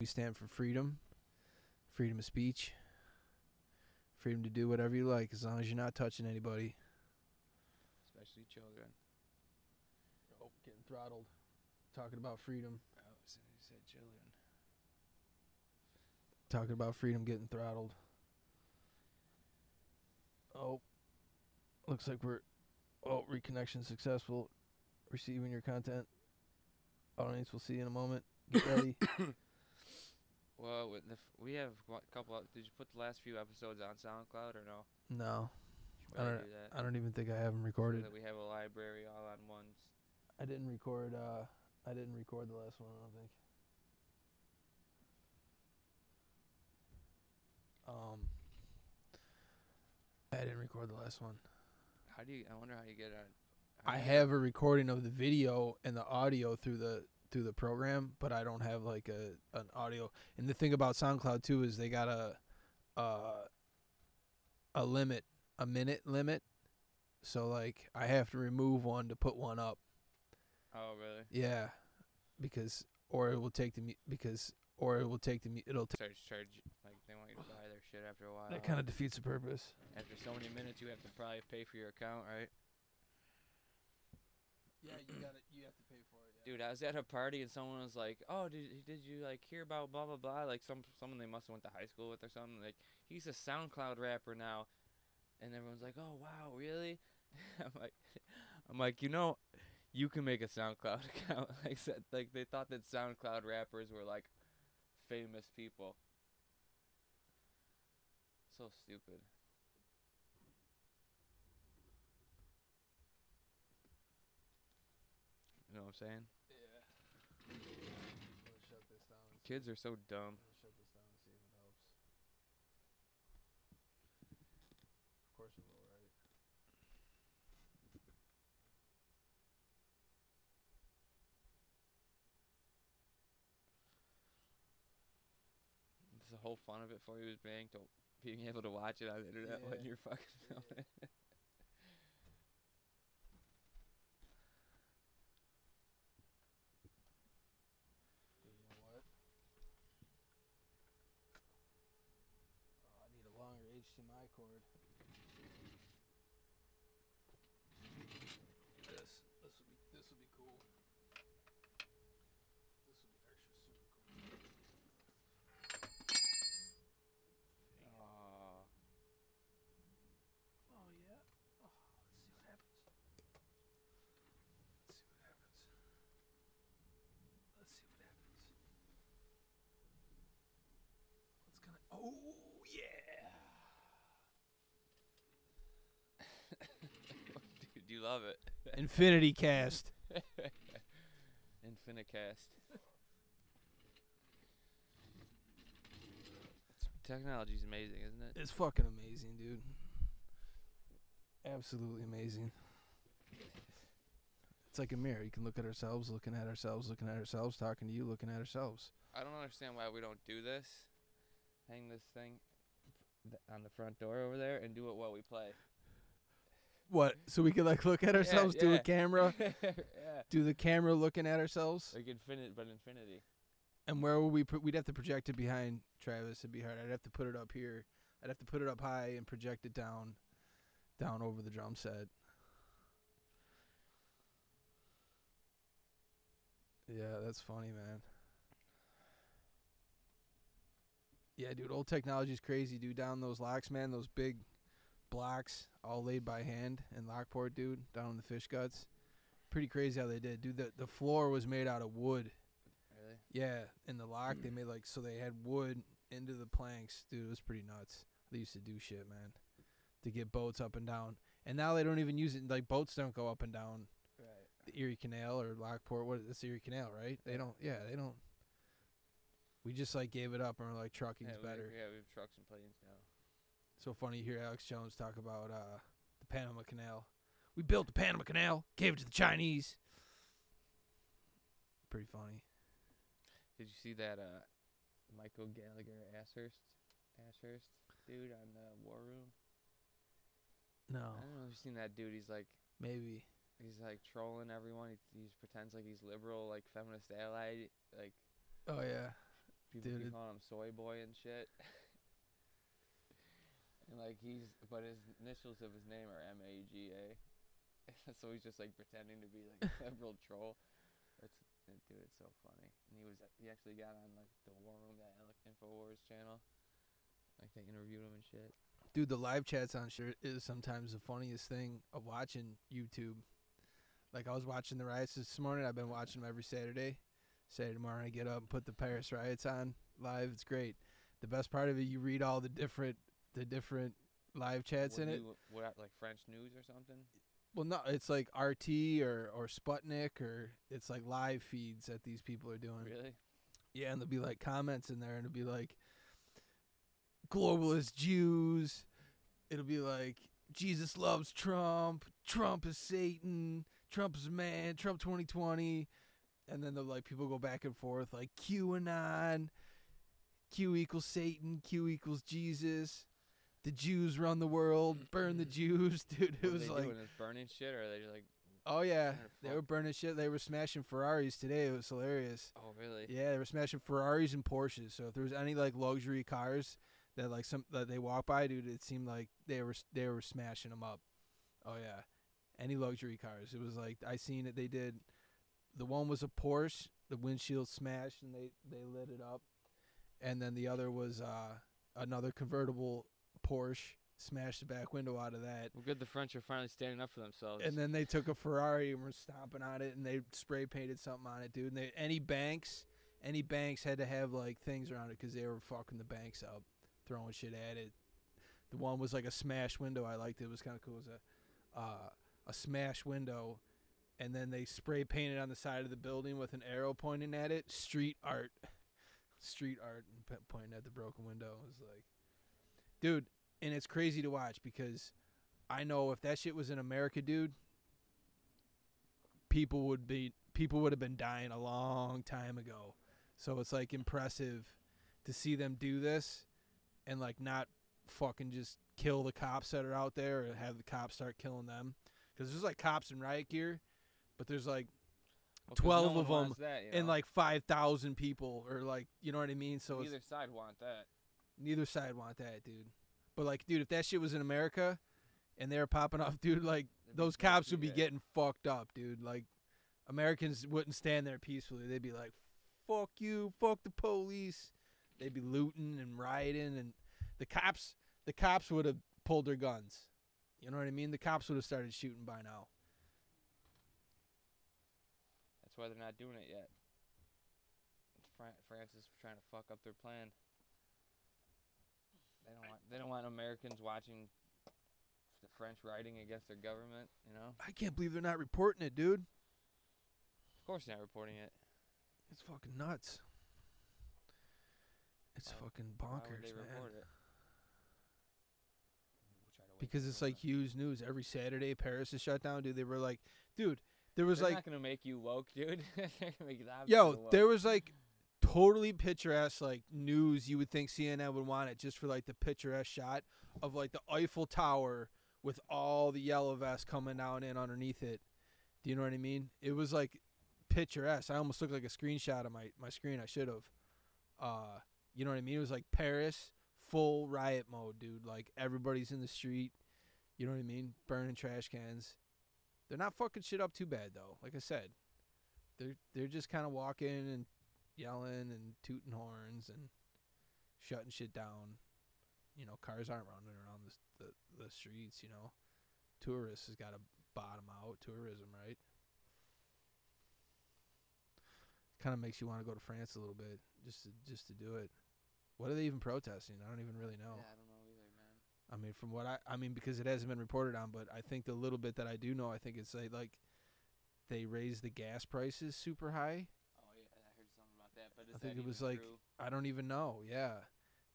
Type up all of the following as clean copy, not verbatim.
We stand for freedom, freedom of speech, freedom to do whatever you like as long as you're not touching anybody. Especially children. Oh, getting throttled. Talking about freedom. Oh, so you said children. Talking about freedom getting throttled. Oh, looks like we're... Oh, reconnection successful. Receiving your content. Audience will see you in a moment. Get ready. Well, we have a couple. Did you put the last few episodes on SoundCloud or no? No. You should probably do that. I don't even think I have them recorded. So that we have a library all on ones. I didn't record the last one, I don't think. I didn't record the last one. I wonder how you get on. I have a recording of the video and the audio through the program, but I don't have like an audio. And the thing about SoundCloud too is they got a limit, a minute limit. So like I have to remove one to put one up. Oh really? Yeah, because it will take it'll charge like they want you to buy their shit after a while. that kind of defeats the purpose. After so many minutes, you have to probably pay for your account, right? Yeah, you have to pay for it. Yeah. Dude, I was at a party and someone was like, "Oh, did you like hear about blah blah blah?" Like someone they must have went to high school with or something. Like he's a SoundCloud rapper now, and everyone's like, "Oh wow, really?" I'm like, you can make a SoundCloud account. Like they thought that SoundCloud rappers were like famous people. So stupid. You know what I'm saying? Yeah. I'm gonna shut this down. Kids are so dumb. I'm gonna shut this down and see if it helps. Of course it will, right? The whole fun of it for you is being able to watch it on the internet when you're fucking filming. You know what? Oh, I need a longer HDMI cord. This will be cool. This will be extra super cool. Oh yeah. Oh, let's see what happens. What's gonna? Oh yeah. Dude, you love it. Infinity Cast. Infinicast. Technology's amazing, isn't it? It's fucking amazing, dude. Absolutely amazing. It's like a mirror. You can look at ourselves, looking at ourselves, talking to you, looking at ourselves. I don't understand why we don't do this. Hang this thing on the front door over there and do it while we play. What? So we could like look at ourselves, do a camera, yeah. do the camera looking at ourselves. Like infinity. And where would we'd have to project it behind Travis. It'd be hard. I'd have to put it up here. I'd have to put it up high and project it down over the drum set. Yeah, that's funny, man. Yeah, dude, old technology's crazy, dude. Down those locks, man, those big blocks, all laid by hand in Lockport, dude, down in the fish guts. Pretty crazy how they did, dude. The floor was made out of wood. Really? Yeah, in the lock, they made so they had wood into the planks, dude. It was pretty nuts. They used to do shit, man, to get boats up and down. And now they don't even use it. Like, boats don't go up and down the Erie Canal or Lockport. It's the Erie Canal, right? They don't. Yeah, they don't. We just like gave it up and we're like, trucking's better. We have trucks and planes now. So funny to hear Alex Jones talk about the Panama Canal. We built the Panama Canal, gave it to the Chinese. Pretty funny. Did you see that Michael Gallagher Ashurst dude on War Room? No. I don't know if you've seen that dude. He's like, maybe. He's like trolling everyone. He pretends like he's liberal, like feminist ally. Like, oh yeah. People Dude, keep calling him Soy Boy and shit. And like but his initials of his name are MAGA. So he's just like pretending to be like a liberal troll. Dude, it's so funny. And he actually got on like the War Room, that Infowars channel. Like they interviewed him and shit. Dude, the live chats on shit is sometimes the funniest thing of watching YouTube. Like I was watching the riots this morning. I've been watching them every Saturday. Saturday morning I get up and put the Paris riots on live. It's great. The best part of it, you read all the different live chats in it. What, like French news or something? Well, no, it's like RT or Sputnik, or it's like live feeds that these people are doing. Really? Yeah, and there'll be like comments in there, and it'll be like globalist Jews. It'll be like Jesus loves Trump. Trump is Satan. Trump is man. Trump 2020. And then the like people go back and forth like QAnon. Q equals Satan. Q equals Jesus. The Jews run the world. Burn the Jews, dude. It was like doing this burning shit, or are they just like? Oh yeah, they were burning shit. They were smashing Ferraris today. It was hilarious. Oh really? Yeah, they were smashing Ferraris and Porsches. So if there was any like luxury cars that like that they walk by, dude, it seemed like they were smashing them up. Oh yeah, any luxury cars. It was like I seen it. They did. The one was a Porsche. The windshield smashed and they lit it up, and then the other was another convertible Porsche. Smashed the back window out of that. Well, good. The French are finally standing up for themselves. And then they took a Ferrari and were stomping on it, and they spray painted something on it, dude. And any banks had to have like things around it because they were fucking the banks up, throwing shit at it. The one was like a smashed window. I liked it. It was kind of cool. It was a smashed window, and then they spray painted on the side of the building with an arrow pointing at it. Street art, and pointing at the broken window. It was like, dude. And it's crazy to watch because I know if that shit was in America, dude, people would have been dying a long time ago. So it's like impressive to see them do this and like not fucking just kill the cops that are out there or have the cops start killing them. Because there's like cops in riot gear, but there's like 12 of them and like 5,000 people, or like, you know what I mean? So neither side want that. Neither side want that, dude. But, like, dude, if that shit was in America and they were popping off, dude, like, those cops would be getting fucked up, dude. Like, Americans wouldn't stand there peacefully. They'd be like, fuck you, fuck the police. They'd be looting and rioting, and the cops would have pulled their guns. You know what I mean? The cops would have started shooting by now. That's why they're not doing it yet. France is trying to fuck up their plan. They don't want Americans watching the French rioting against their government, you know? I can't believe they're not reporting it, dude. Of course they're not reporting it. It's fucking nuts. It's fucking bonkers, why would they report it? Because it's like huge news. Every Saturday, Paris is shut down, dude. They were like, dude, there was They're like... not going to make you woke, dude. They're going to make you the Yo, woke. there was like totally picturesque like news. You would think CNN would want it just for like the picturesque shot of like the Eiffel Tower with all the yellow vests coming down in underneath it. Do you know what I mean? It was like picturesque. I almost looked like a screenshot of my screen. I should have. You know what I mean? It was like Paris, full riot mode, dude. Like everybody's in the street. You know what I mean? Burning trash cans. They're not fucking shit up too bad though. Like I said, they're just kind of walking and yelling and tooting horns and shutting shit down. You know, cars aren't running around the streets, you know. Tourists has got to bottom out. Tourism, right? Kind of makes you want to go to France a little bit just to do it. What are they even protesting? I don't even really know. Yeah, I don't know either, man. I mean, from what I mean, because it hasn't been reported on, but I think the little bit that I do know, I think it's like they raised the gas prices super high. Oh yeah, I heard something about that, but is I think that it was even like true? I don't even know. Yeah,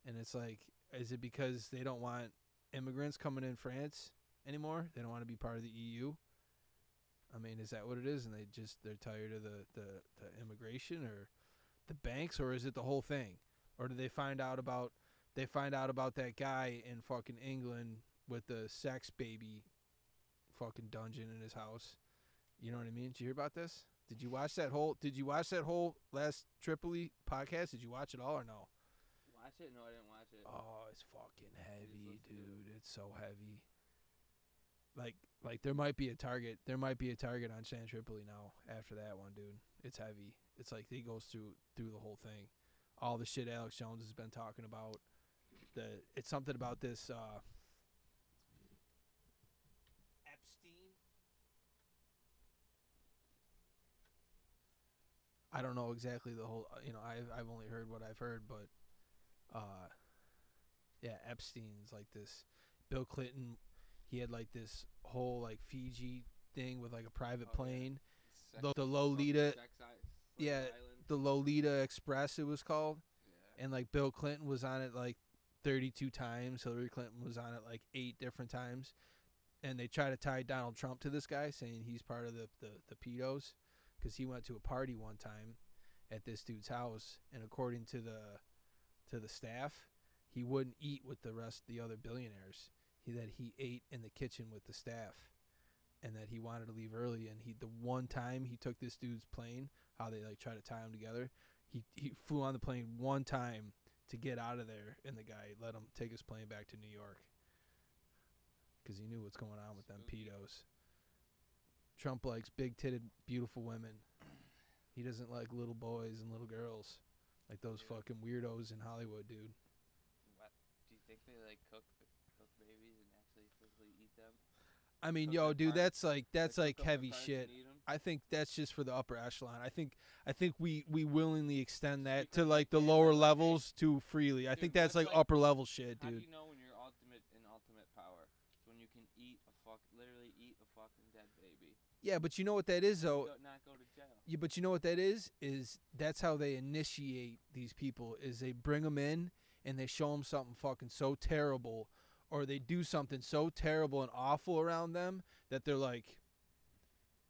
and it's like, is it because they don't want immigrants coming in France anymore? They don't want to be part of the EU. I mean, is that what it is? And they're tired of the immigration or the banks, or is it the whole thing? Or do they find out about that guy in fucking England with the sex baby fucking dungeon in his house? You know what I mean? Did you hear about this? Did you watch that whole last Tripoli podcast? Did you watch it all or no? Watch it? No, I didn't watch it. Oh, it's fucking heavy, dude. It's so heavy. Like there might be a target. There might be a target on San Tripoli now after that one, dude. It's heavy. It's like he goes through the whole thing. All the shit Alex Jones has been talking about. It's something about this Epstein. I don't know exactly the whole. I've only heard what I've heard, but yeah, Epstein's like this. Bill Clinton, he had like this whole like Fiji thing with like a private plane. Yeah. The Lolita, yeah, island. the Lolita Express it was called, Yeah. and like Bill Clinton was on it like 32 times. Hillary Clinton was on it like 8 different times, and they try to tie Donald Trump to this guy, saying he's part of the pedos, because he went to a party one time at this dude's house, and according to the staff, he wouldn't eat with the rest of the other billionaires. He ate in the kitchen with the staff, and that he wanted to leave early. And the one time he took this dude's plane, how they like try to tie him together, he flew on the plane one time to get out of there, and the guy let him take his plane back to New York because he knew what's going on with them pedos. Trump likes big-titted, beautiful women. He doesn't like little boys and little girls, like those fucking weirdos in Hollywood, dude. What? Do you think they like cook babies and actually physically eat them? I mean, Cook yo, their dude, parts? that's They like cook up the heavy parts shit. and eat 'em? I think that's just for the upper echelon. I think we willingly extend that to Because like they the can't lower live like levels too freely. I Dude, think that's that's like like- upper level shit, How do dude. you know when you're in ultimate power? It's when you can literally eat a fucking dead baby. Yeah, but you know what that is though. Not go to jail. Yeah, but you know what that is that's how they initiate these people. Is they bring them in and they show them something fucking so terrible, or they do something so terrible and awful around them that they're like,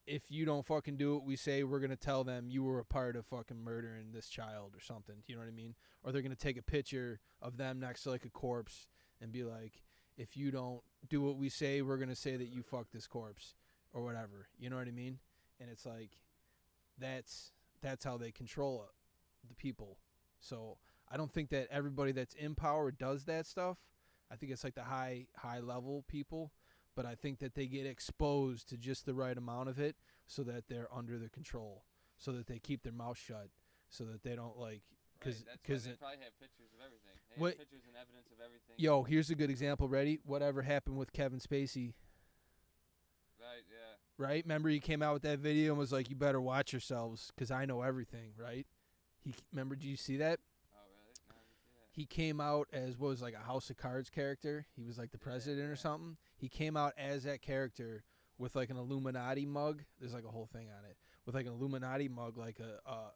if you don't fucking do what we say, we're going to tell them you were a part of fucking murdering this child or something. Do you know what I mean? Or they're going to take a picture of them next to like a corpse and be like, if you don't do what we say, we're going to say that you fucked this corpse or whatever. You know what I mean? And it's like, that's how they control the people. So I don't think that everybody that's in power does that stuff. I think it's like the high level people. But I think that they get exposed to just the right amount of it so that they're under the control, so that they keep their mouth shut, so that they don't like Right, that's why they probably have pictures of everything. They have pictures and evidence of everything. Yo, here's a good example. Ready? Whatever happened with Kevin Spacey? Right, yeah. Right? Remember he came out with that video and was like, "You better watch yourselves, because I know everything." Right? Remember? Did you see that? Oh, really? No, I didn't see that. He came out as what was like a House of Cards character. He was like the president or something. He came out as that character with like an Illuminati mug. There's like a whole thing on it with like an Illuminati mug, like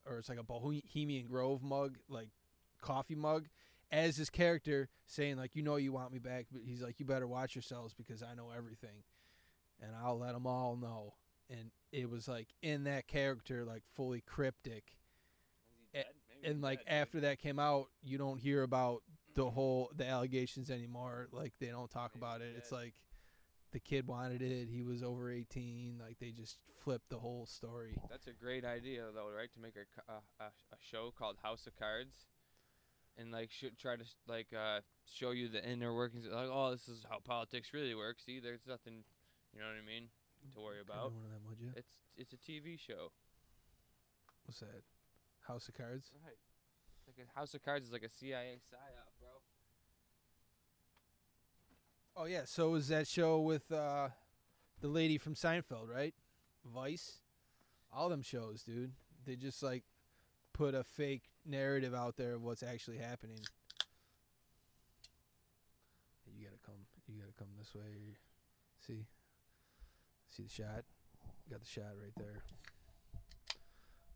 or it's like a Bohemian Grove mug, like coffee mug, as his character saying like, you want me back, but he's like, you better watch yourselves because I know everything, and I'll let them all know. And it was like in that character, like fully cryptic. Is he dead? Maybe And he's like dead, after that came out, you don't hear about the allegations anymore. Like they don't talk Maybe about he's it. It's dead. like the kid wanted it. He was over 18. Like they just flipped the whole story. That's a great idea, though, right? To make a show called House of Cards, and like should try to show you the inner workings. Like, oh, this is how politics really works. See, there's nothing, you know what I mean, to worry about. One of them, would you? It's a TV show. What's that? House of Cards. Right. It's like a House of Cards is like a CIA psyop, bro. Oh yeah. So was that show with the lady from Seinfeld, right? Vice. All them shows, dude. They just like put a fake narrative out there of what's actually happening. Hey, you gotta come this way. See the shot? Got the shot right there.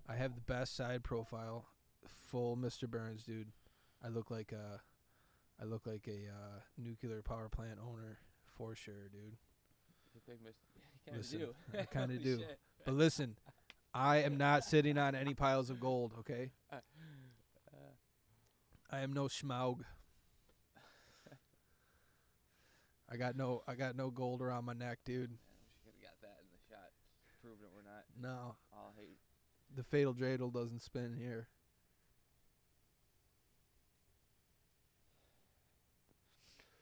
I have the best side profile, full Mr. Burns, dude. I look like a nuclear power plant owner for sure, dude. Listen, I kind of do. Shit. But listen, I am not sitting on any piles of gold, okay? I am no schmaug. I got no gold around my neck, dude. We should have got that in the shot. Proving that we're not No. all hate. The fatal dreidel doesn't spin here.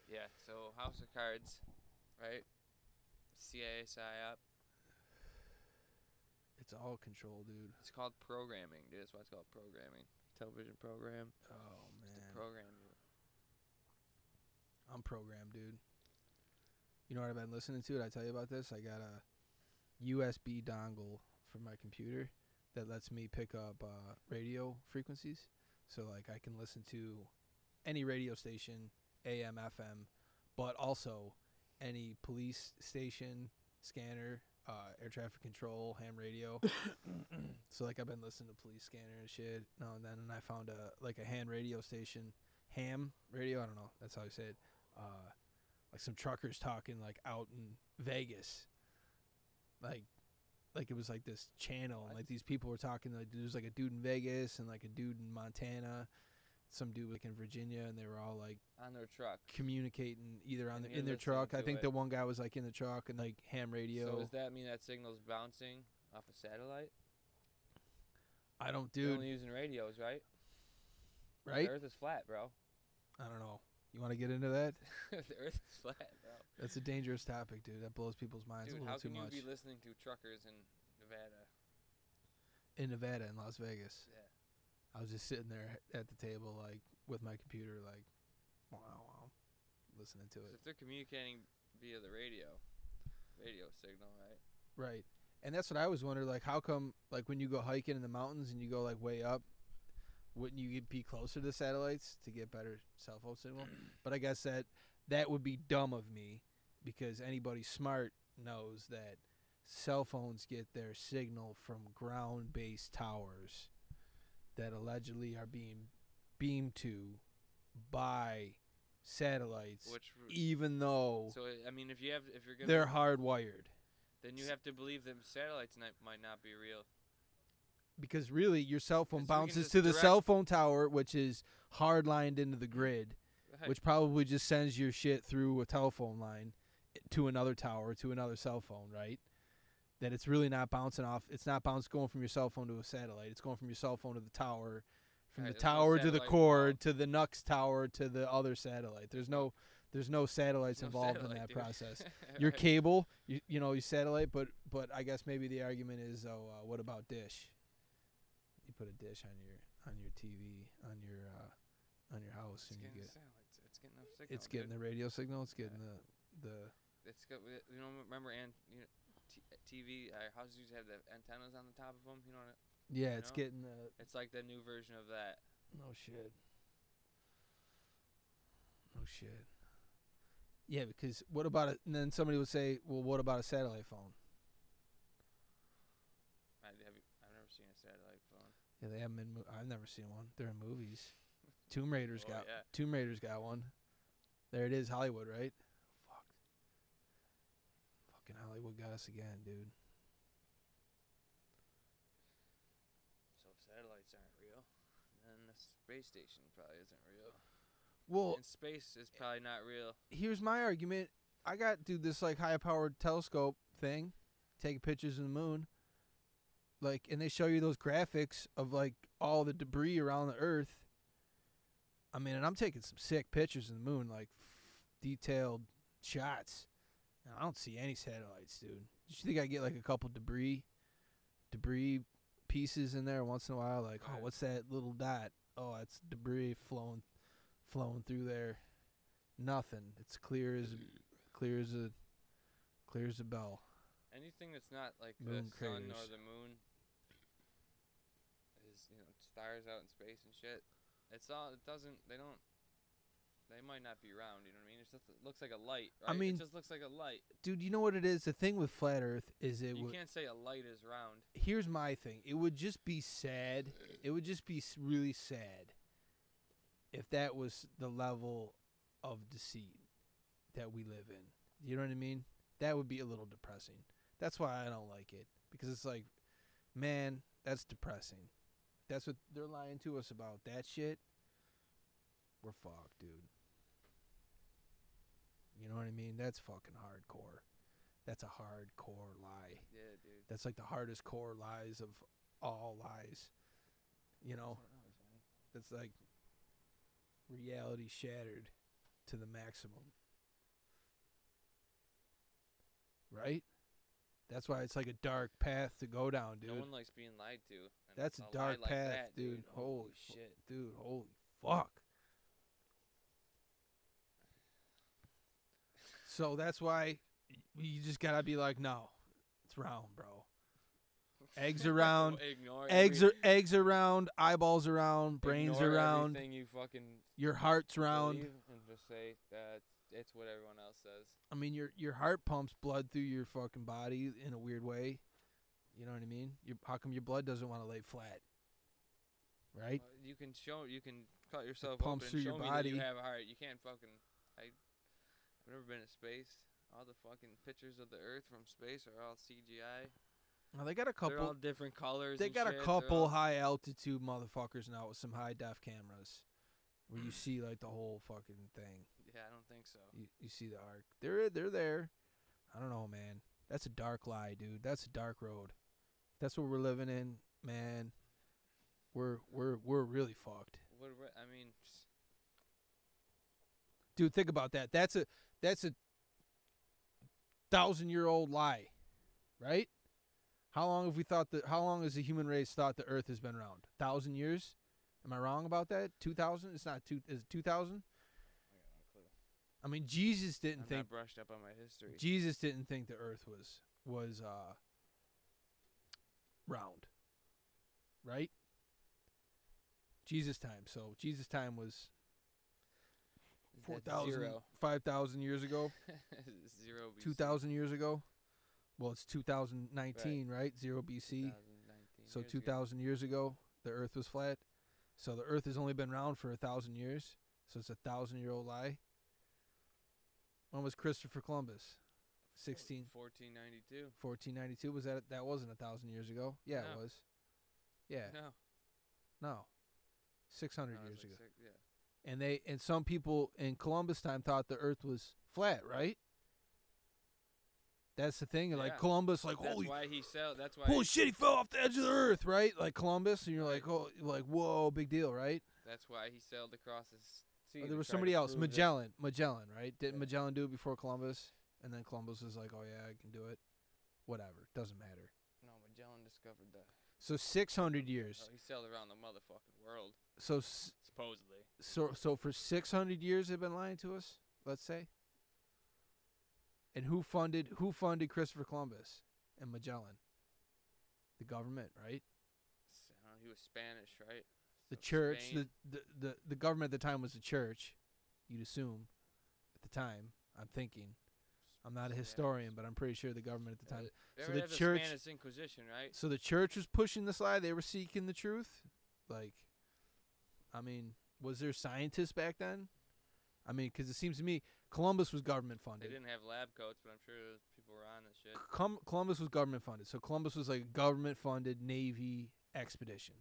Yeah, so House of Cards, right? CIA psyop. It's all control, dude. It's called programming, dude. That's why it's called programming. Television program. Oh, It's to man. program you. I'm programmed, dude. You know what I've been listening to? Did I tell you about this? I got a USB dongle for my computer that lets me pick up radio frequencies. So, like, I can listen to any radio station, AM, FM, but also any police station, scanner, air traffic control, ham radio. So, like, I've been listening to police scanner and shit now and then, and I found a ham radio station, ham radio, I don't know, that's how I say it, like some truckers talking, like, out in Vegas. Like it was like this channel, and like these people were talking, like there's like a dude in Vegas and like a dude in Montana, some dude like in Virginia, and they were all like On their truck. communicating either on And the, you're in their listening truck. I to think it. the one guy was like in the truck and like ham radio. So does that mean that signal's bouncing off a satellite? I don't, They're dude. only using radios, right? Right? The Earth is flat, bro. I don't know. You want to get into that? The Earth is flat, bro. That's a dangerous topic, dude. That blows people's minds Dude, a how little too can you much. be listening to truckers in Nevada? In Nevada and Las Vegas. Yeah. I was just sitting there at the table, like with my computer, like, wow, listening to So it. if they're communicating via the radio signal, right? Right. And that's what I always wonder, like, how come, like, when you go hiking in the mountains and you go, like, way up, wouldn't you be closer to satellites to get better cell phone signal? But I guess that would be dumb of me, because anybody smart knows that cell phones get their signal from ground-based towers that allegedly are being beamed to by satellites, even though So I mean, if you're gonna, they're hardwired. then you have to believe them satellites might not be real. Because really, your cell phone 'Cause we can bounces just to the direct- cell phone tower, which is hard-lined into the grid, Right. which probably just sends your shit through a telephone line to another tower, to another cell phone, right? That it's really not bouncing off. It's not going from your cell phone to a satellite. It's going from your cell phone to the tower, from Right, the there's no tower to the satellite cord, involved. to the Nux tower, to the other satellite. There's no satellites No involved in satellite, that dude. process. Your Right. cable, you satellite, but I guess maybe the argument is, what about dish? You put a dish on your TV on your house, It's and you getting get satellites. It's getting enough signal. it's getting dude. the radio signal. It's getting the It's got, remember, TV houses used to have the antennas on the top of them. You know what? yeah. It's know? getting the It's like the new version of that. no shit. No shit. Yeah, because what about it? And then somebody would say, well, what about a satellite phone? I've never seen a satellite phone. Yeah, they haven't been. I've never seen one. They're in movies. Tomb Raiders Oh, got yeah. Tomb Raiders got one. There it is, Hollywood, right? Fucking Hollywood got us again, dude. So if satellites aren't real, then the space station probably isn't real. Well, And space is probably not real. here's my argument. I got this like high powered telescope thing, taking pictures of the moon. Like, and they show you those graphics of like all the debris around the Earth. I mean, and I'm taking some sick pictures of the moon, like detailed shots. And I don't see any satellites, dude. You think I get like a couple debris pieces in there once in a while? Like, oh, Right. what's that little dot? Oh, that's debris flowing through there. Nothing. It's clear as a bell. Anything that's not like Moon the sun or craters. the moon is, stars out in space and shit. It's all. It doesn't. They don't. They might not be round. You know what I mean? It looks like a light. Right? I mean- it just looks like a light. Dude, you know what it is? The thing with flat Earth is You can't say a light is round. Here's my thing. It would just be sad. It would just be really sad if that was the level of deceit that we live in. You know what I mean? That would be a little depressing. That's why I don't like it. Because it's like, man, that's depressing. That's what they're lying to us about. That shit, we're fucked, dude. You know what I mean? That's fucking hardcore. That's a hardcore lie. Yeah, dude. That's like the hardest core lies all lies. You know, it's like reality shattered to the maximum. Right? That's why it's like a dark path to go down, dude. No one likes being lied to. And That's a lie dark like path, that, dude. Holy shit. Dude, holy fuck. So that's why you just gotta be like, no, it's round, bro. Eggs are round. Eggs are round. Eyeballs are round. Brains are round. Everything you fucking your heart's round. And just say that it's what everyone else says. I mean, your heart pumps blood through your fucking body in a weird way. You know what I mean? How come your blood doesn't want to lay flat? Right? You can cut yourself pumps open through and show your me body. that you have a heart. You can't fucking. I've never been to space. All the fucking pictures of the Earth from space are all CGI. Well, they got a couple. They're all different colors. They and got shit. a couple high altitude motherfuckers now with some high def cameras, where you see like the whole fucking thing. Yeah, I don't think so. You see the arc. They're there. I don't know, man. That's a dark lie, dude. That's a dark road. That's what we're living in, man. We're really fucked. I mean, dude, think about that. That's a 1,000-year-old lie, right? How long has the human race thought the Earth has been round? 1,000 years? Am I wrong about that? 2,000? It's not two. Is it 2,000? I got no clue. I mean, Jesus didn't I'm think. not brushed up on my history. Jesus didn't think the Earth was round, right? Jesus time. So Jesus time was 4,000, 5,000 years ago. 0 BC. 2,000 years ago. Well, it's 2019, right? 0 BC. So 2,000 years ago, the Earth was flat. So the Earth has only been round for 1,000 years. So it's a 1,000-year-old lie. When was Christopher Columbus? 1492. 1492. Was that wasn't 1,000 years ago? Yeah, No. it was. Yeah. No. 600 years ago. Yeah. And some people in Columbus time thought the Earth was flat, right? That's the thing. Like Columbus, like holy shit, he fell off the edge of the Earth, right? Like Columbus, and you're like, oh, like whoa, big deal, right? That's why he sailed across the sea. There was somebody else, Magellan, right? Didn't Magellan do it before Columbus? And then Columbus was like, oh yeah, I can do it. Whatever, doesn't matter. No, Magellan discovered that. So 600 years. Oh, he sailed around the motherfucking world. So supposedly. So for 600 years they've been lying to us, let's say. And who funded Christopher Columbus and Magellan? The government, right? He was Spanish, right? The church, the government at the time was the church. You'd assume, at the time. I'm thinking. I'm not a historian, but I'm pretty sure the government at the time. So the church, Spanish Inquisition, right? So the church was pushing this lie. They were seeking the truth. Like, I mean, was there scientists back then? I mean, because it seems to me Columbus was government funded. They didn't have lab coats, but I'm sure people were on this shit. Columbus was government funded. So Columbus was like a government funded Navy expedition,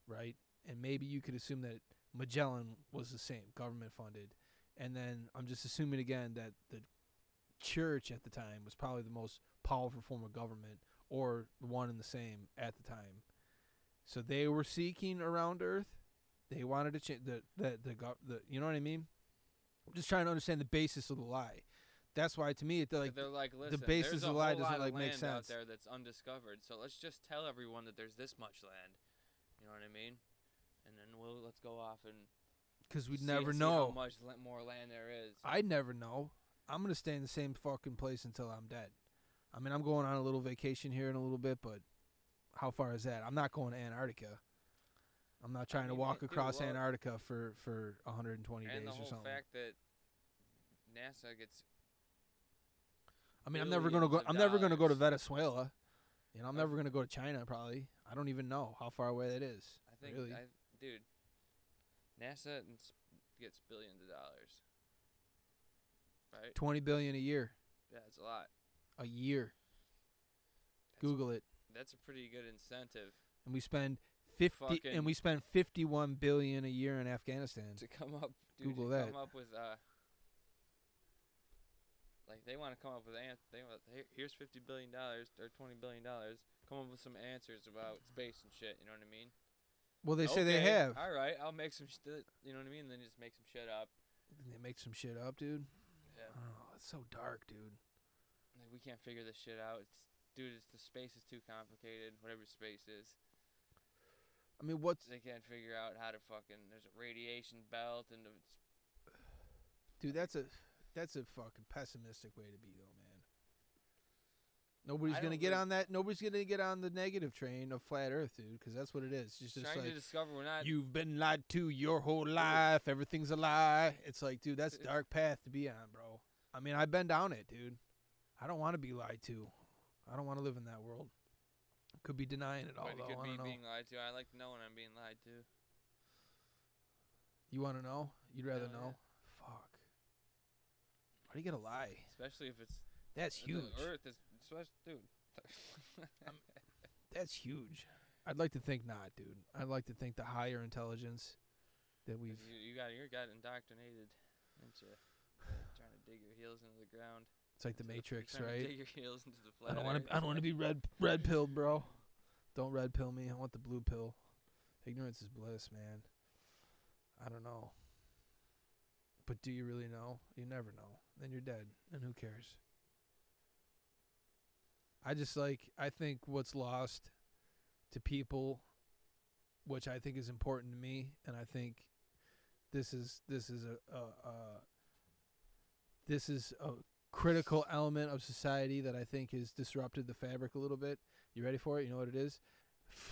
right? And maybe you could assume that Magellan was the same, government funded. And then I'm just assuming again that the church at the time was probably the most powerful form of government, or one and the same at the time. So they were seeking around Earth. They wanted to change the you know what I mean? I'm just trying to understand the basis of the lie. That's why to me they're like listen, the basis of the lie doesn't like make sense. There's a whole lot of land out there that's undiscovered. So let's just tell everyone that there's this much land. You know what I mean? And then let's go off and because we'd never know how much more land there is. I'd never know. I'm gonna stay in the same fucking place until I'm dead. I mean, I'm going on a little vacation here in a little bit, but how far is that? I'm not going to Antarctica. I'm not trying to walk across Antarctica for 120 days or something. And the whole fact that NASA gets. I mean, I'm never gonna go to Venezuela. You know, I'm never gonna go to China. Probably. I don't even know how far away that is. I think, really. Dude, NASA gets billions of dollars. Right. $20 billion a year. Yeah, it's a lot. A year. Google it. That's a pretty good incentive. And we spend 51 billion a year in Afghanistan. To come up, dude, Google that. Come up with Like they want to come up with here's $50 billion or $20 billion. Come up with some answers about space and shit. You know what I mean? Well, they say Okay, they have. All right, I'll make some shit. You know what I mean? Then just make some shit up. They make some shit up, dude. Yeah. Oh, it's so dark, dude. Like we can't figure this shit out. The space is too complicated. Whatever space is. I mean, They can't figure out how to fucking. There's a radiation belt and. Dude, that's a fucking pessimistic way to be, though, man. Nobody's gonna get on that. Nobody's gonna get on the negative train of flat Earth, dude, because that's what it is. It's just trying like to discover we're not. You've been lied to your whole life. Everything's a lie. It's like, dude, that's a dark path to be on, bro. I mean, I've been down it, dude. I don't want to be lied to. I don't want to live in that world. Could be denying it all, But it though. could I be don't know. being lied to. I like to know when I'm being lied to. You want to know? You'd rather Hell know? Fuck. Why do you gotta lie? Especially if it's. That's huge. The Earth is. Dude. That's huge. I'd like to think not, dude. I'd like to think the higher intelligence that we've. You got indoctrinated into trying to dig your heels into the ground. It's like the Matrix, trying right? To dig your heels into the flat I Earth. don't want to be red pilled, bro. Don't red pill me. I want the blue pill. Ignorance is bliss, man. I don't know. But do you really know? You never know. Then you're dead, and who cares? I think what's lost to people, which I think is important to me, and I think this is a critical element of society that I think has disrupted the fabric a little bit. You ready for it? You know what it is?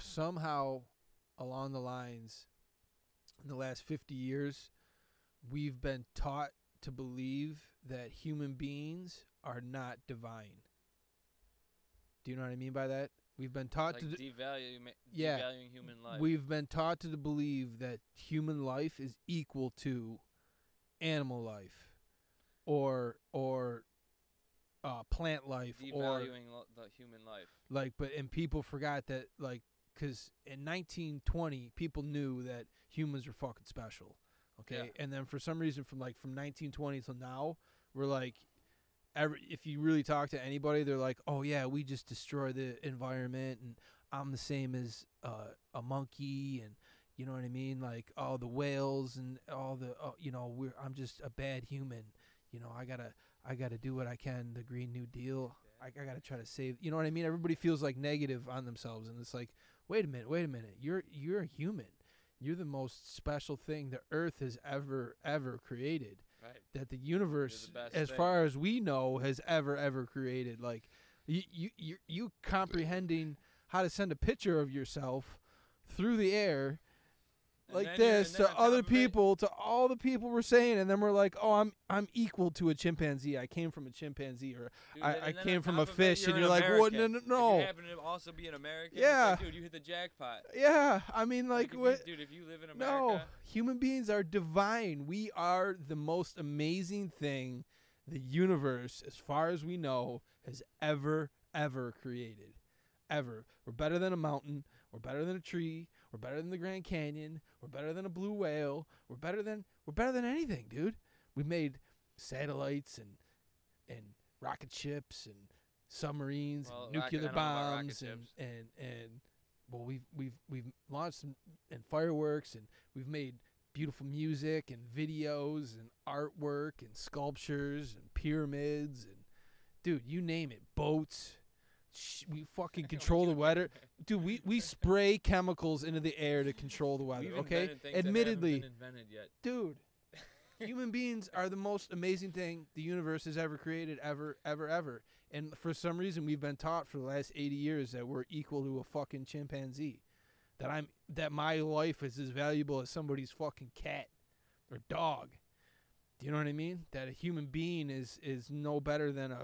Somehow along the lines in the last 50 years, we've been taught to believe that human beings are not divine. Do you know what I mean by that? We've been taught like to devaluing human life. We've been taught to believe that human life is equal to animal life, or plant life, devaluing the human life. And people forgot that, because in 1920 people knew that humans were fucking special, okay? Yeah. And then for some reason from 1920 till now, we're like. If you really talk to anybody, they're like, "Oh yeah, we just destroy the environment, and I'm the same as a monkey, and you know what I mean, like all the whales and all the, I'm just a bad human, I gotta do what I can. The Green New Deal, I gotta try to save, you know what I mean. Everybody feels like negative on themselves, and it's like, wait a minute, you're a human, you're the most special thing the Earth has ever created." Right. That the universe, as far as we know, has ever created. Like, you comprehending how to send a picture of yourself through the air, like this, to other people, to all the people we're saying, and then we're like, oh, I'm equal to a chimpanzee. I came from a chimpanzee, or dude, I came from a fish, and you're like, what? What? No. If you happen to also be an American, yeah, it's like, dude, you hit the jackpot. Yeah, I mean, what? Dude, if you live in America, no, human beings are divine. We are the most amazing thing the universe, as far as we know, has ever created. Ever. We're better than a mountain. We're better than a tree. We're better than the Grand Canyon. We're better than a blue whale. We're better than anything, dude. We made satellites and rocket ships and submarines and nuclear bombs and we've launched and fireworks, and we've made beautiful music and videos and artwork and sculptures and pyramids and, dude, you name it, boats. We fucking control the weather. Dude, we spray chemicals into the air to control the weather, okay? Admittedly, that haven't been invented yet. Dude, human beings are the most amazing thing the universe has ever created, ever. And for some reason, we've been taught for the last 80 years that we're equal to a fucking chimpanzee. That my life is as valuable as somebody's fucking cat or dog. Do you know what I mean? That a human being is no better than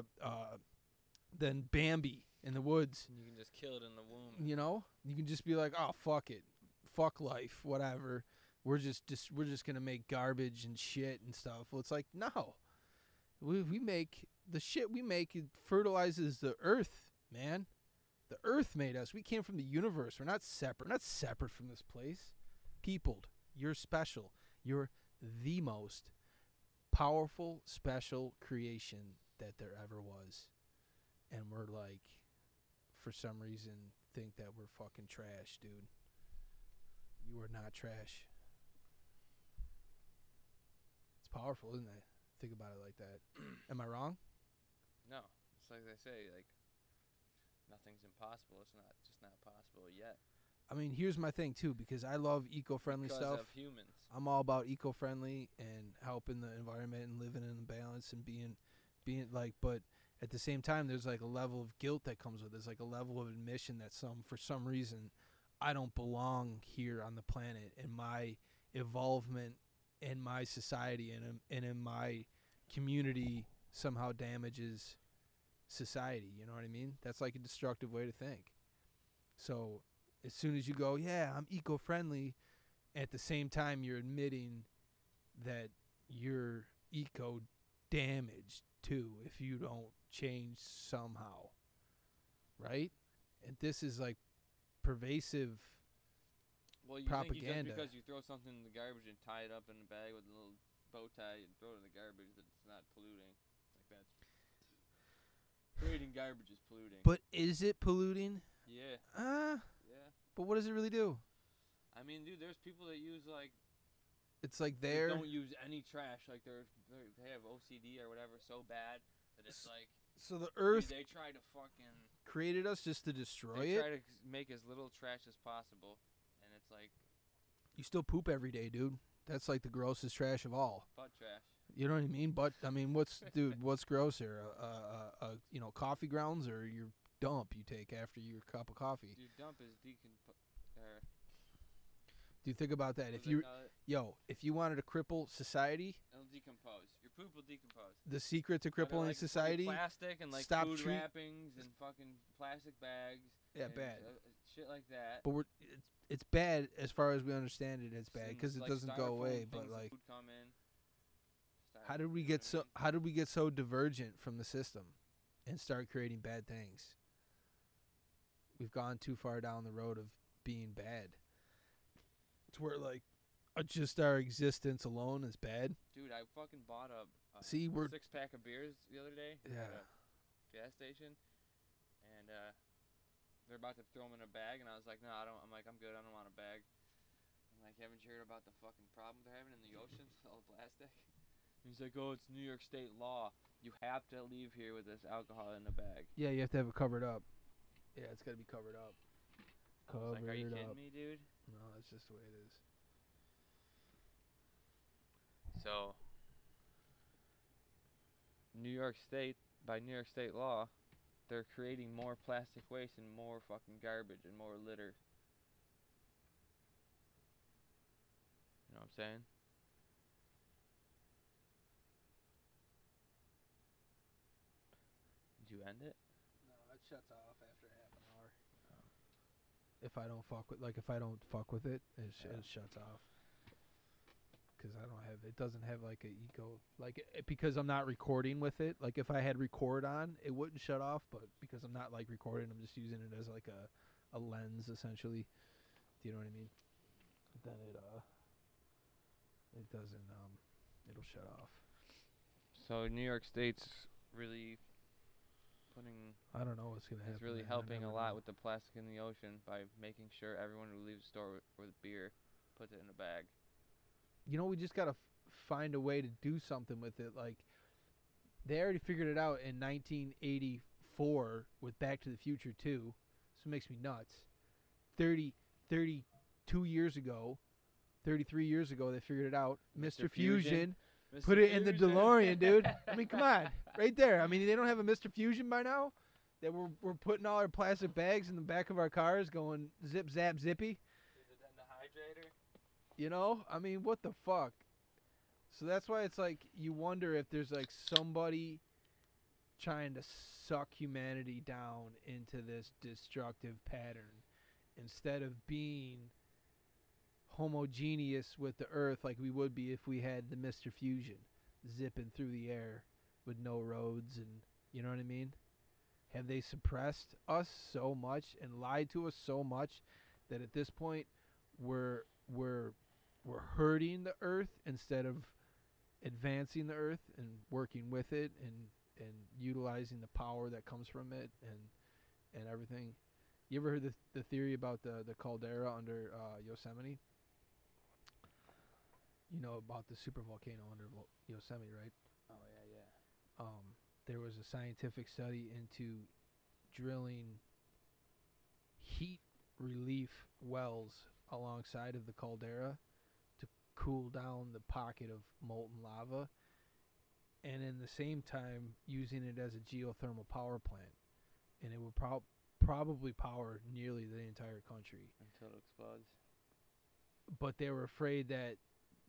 than Bambi in the woods. You can just kill it in the womb. You can just be like, oh, fuck it, fuck life, whatever. We're just gonna make garbage and shit and stuff. Well, it's like, no, we make the shit we make. It fertilizes the earth, man. The earth made us. We came from the universe. We're not separate. We're not separate from this place. Peopled. You're special. You're the most powerful, special creation that there ever was. And we're like, for some reason, think that we're fucking trash, dude. You are not trash. It's powerful, isn't it? Think about it like that. Am I wrong? No. It's like they say, like, nothing's impossible. It's not possible yet. I mean, here's my thing, too, because I love eco-friendly stuff. Because of humans. I'm all about eco-friendly and helping the environment and living in balance and being like, but at the same time, there's like a level of guilt that comes with it. There's like a level of admission that for some reason, I don't belong here on the planet, and my involvement in my society and in my community somehow damages society. You know what I mean? That's like a destructive way to think. So as soon as you go, yeah, I'm eco-friendly, at the same time you're admitting that you're eco-damaged too if you don't change somehow, right? And this is like pervasive propaganda. Think just because you throw something in the garbage and tie it up in a bag with a little bow tie and throw it in the garbage that it's not polluting. Like that. Creating garbage is polluting. But is it polluting? Yeah. Yeah. But what does it really do? I mean, dude, there's people that use like. It's like they don't use any trash. Like they have OCD or whatever so bad that it's like. So the earth. Dude, they try to fucking. Created us just to destroy it. They try to make as little trash as possible, and it's like. You still poop every day, dude. That's like the grossest trash of all. Butt trash. You know what I mean? But I mean, what's grosser? Coffee grounds or your dump you take after your cup of coffee? Your dump is Do you think about that? If you wanted to cripple society, it'll decompose. Your poop will decompose. The secret to crippling society: plastic and like food wrappings and fucking plastic bags. Yeah, bad. Shit like that. But it's bad as far as we understand it. It's bad because it doesn't go away. But like, food come in, how did we get so divergent from the system and start creating bad things? We've gone too far down the road of being bad. To where like just our existence alone is bad. Dude, I fucking bought a 6-pack of beers the other day at a gas station, and they're about to throw them in a bag, and I was like, no, I don't. I'm like, I'm good. I don't want a bag. I'm like, haven't you heard about the fucking problem they're having in the ocean with all the plastic? And he's like, oh, it's New York State law. You have to leave here with this alcohol in the bag. Yeah, you have to have it covered up. Yeah, it's got to be covered up. Like, are you kidding me, dude? No, that's just the way it is. So, New York State, by New York State law, they're creating more plastic waste and more fucking garbage and more litter. You know what I'm saying? Did you end it? No, it shuts off after half an hour. If I don't fuck with it, it shuts off. Because it doesn't have like a because I'm not recording with it. Like if I had record on, it wouldn't shut off. But because I'm not like recording, I'm just using it as like a lens essentially. Do you know what I mean? Then it doesn't. It'll shut off. So New York State's really putting. I don't know what's gonna happen. It's really helping a lot with the plastic in the ocean by making sure everyone who leaves the store with beer puts it in a bag. You know, we just gotta find a way to do something with it. Like they already figured it out in 1984 with Back to the Future 2. So it makes me nuts. 32 years ago, 33 years ago, they figured it out. Mr. Fusion. Put it in the DeLorean, dude. I mean, come on. Right there. I mean, they don't have a Mr. Fusion by now? That we're putting all our plastic bags in the back of our cars going zip, zap, zippy? In the hydrator? You know? I mean, what the fuck? So that's why it's like you wonder if there's like somebody trying to suck humanity down into this destructive pattern instead of being homogeneous with the earth like we would be if we had the Mr. Fusion zipping through the air with no roads, and you know what I mean? Have they suppressed us so much and lied to us so much that at this point we're hurting the earth instead of advancing the earth and working with it and and utilizing the power that comes from it and everything. You ever heard the theory about the caldera under Yosemite? You know about the super volcano under Yosemite, right? Oh yeah. There was a scientific study into drilling heat relief wells alongside of the caldera to cool down the pocket of molten lava, and in the same time using it as a geothermal power plant, and it would probably power nearly the entire country Until it explodes. But they were afraid that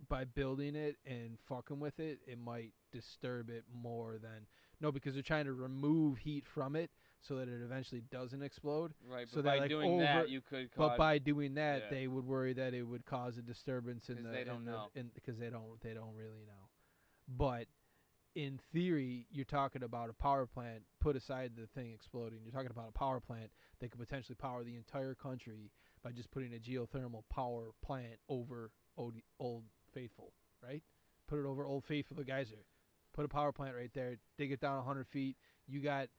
by building it and fucking with it, it might disturb it more than because they're trying to remove heat from it so that it eventually doesn't explode. Right, So but by doing that, you could cause... But by doing that, Yeah. they would worry that it would cause a disturbance in the... Because they don't know. Because they don't really know. But in theory, you're talking about a power plant, put aside the thing exploding, you're talking about a power plant that could potentially power the entire country by just putting a geothermal power plant over Old Faithful, right? Put it over Old Faithful, the geyser. Put a power plant right there, dig it down 100 feet. You got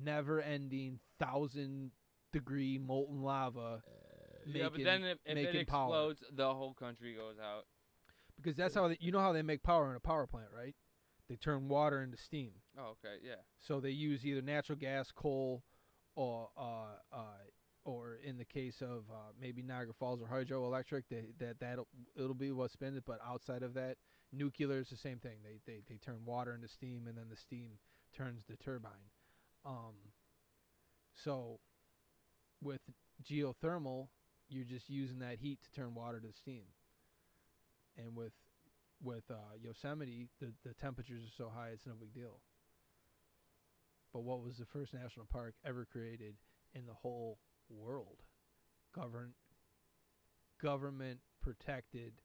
never-ending 1,000-degree molten lava. But then if it explodes, the whole country goes out. Because that's how you know how they make power in a power plant, right? They turn water into steam. Oh, okay, yeah. So they use either natural gas, coal, or in the case of maybe Niagara Falls or hydroelectric, it'll be what spins it. But outside of that, nuclear is the same thing. They turn water into steam, and then the steam turns the turbine. So with geothermal, you're just using that heat to turn water to steam. And with Yosemite, the temperatures are so high, it's no big deal. But what was the first national park ever created in the whole world? Government protected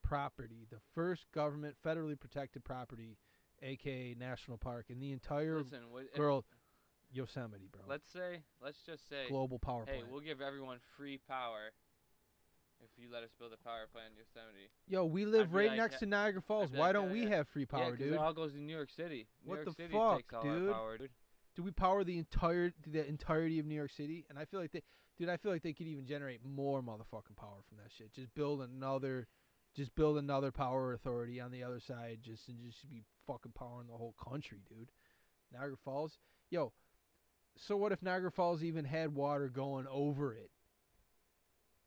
property. The first government federally protected property, aka national park, in the entire world. Yosemite, bro. Let's just say global power plant. Hey, we'll give everyone free power if you let us build a power plant in Yosemite. Yo, we live right next to Niagara Falls. Why don't we have free power, dude? It all goes to New York City. New York City fuck, takes all dude? our power, dude. Do we power the entirety of New York City? And I feel like they could even generate more motherfucking power from that shit. Just build another power authority on the other side, just be fucking powering the whole country, dude. Niagara Falls, yo. So what if Niagara Falls even had water going over it?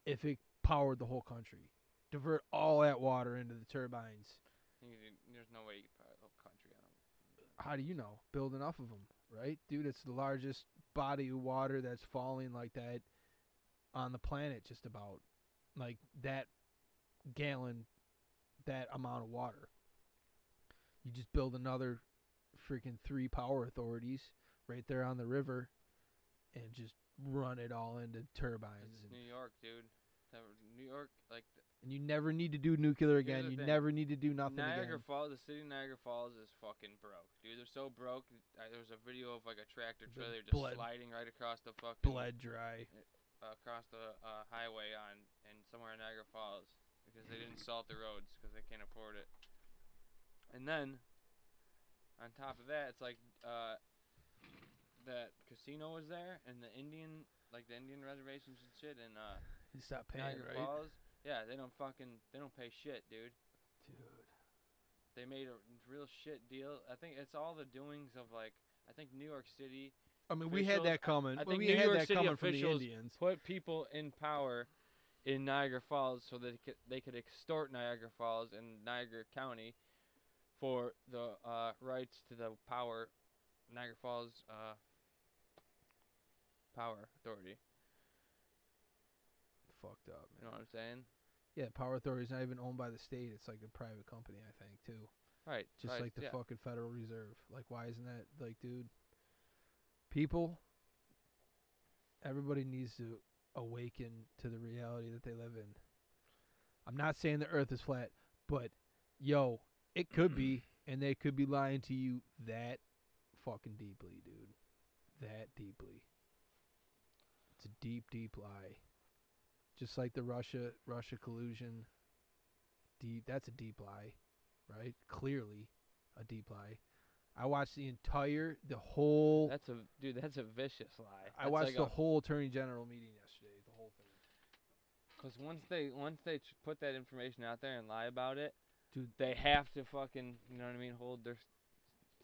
If it powered the whole country, divert all that water into the turbines. There's no way you could power the whole country on them. How do you know? Build enough of them, right, dude? It's the largest body of water that's falling like that on the planet. Just about like that amount of water. You just build another freaking 3 power authorities right there on the river, and just run it all into turbines. It's New York, dude. New York, and you never need to do nuclear again. You never need to do nothing Niagara again. Falls, the city of Niagara Falls is fucking broke, dude. They're so broke. There was a video of like a tractor trailer just sliding right across the fucking bled dry across the highway in somewhere in Niagara Falls because they didn't salt the roads because they can't afford it. And then on top of that, it's like that casino was there and the Indian reservations and shit and you stop paying, Niagara right? Falls. Yeah, they don't pay shit, dude. They made a real shit deal. I think it's all the doings of I think New York City. I mean, we had that coming. I think we New had York that City coming from the officials Indians. Put people in power in Niagara Falls so that they could extort Niagara Falls and Niagara County for the rights to the Niagara Falls Power Authority. Fucked up, man. You know what I'm saying? Yeah, Power Authority is not even owned by the state. It's like a private company, I think, too. Right. Just like the fucking Federal Reserve. Like, why isn't that, dude? People, everybody needs to awaken to the reality that they live in. I'm not saying the earth is flat, but, yo, it could be, and they could be lying to you that fucking deeply, dude. That deeply. It's a deep, deep lie. Just like the Russia collusion. That's a deep lie, right? Clearly a deep lie. I watched the whole. That's a vicious lie. I watched the whole Attorney General meeting yesterday. The whole thing. Because once they put that information out there and lie about it, dude, they have to fucking, you know what I mean, hold their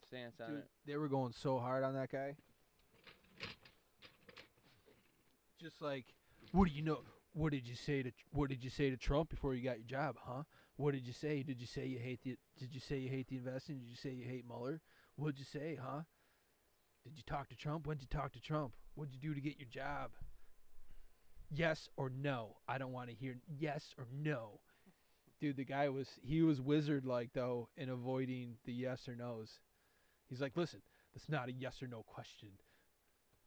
stance on it. They were going so hard on that guy. Just like, what do you know? What did you say to Trump before you got your job, huh? What did you say? Did you say you hate the investing? Did you say you hate Mueller? What'd you say, huh? Did you talk to Trump? When'd you talk to Trump? What'd you do to get your job? Yes or no? I don't want to hear yes or no. Dude, the guy was wizard-like, though, in avoiding the yes or no's. He's like, listen, that's not a yes or no question.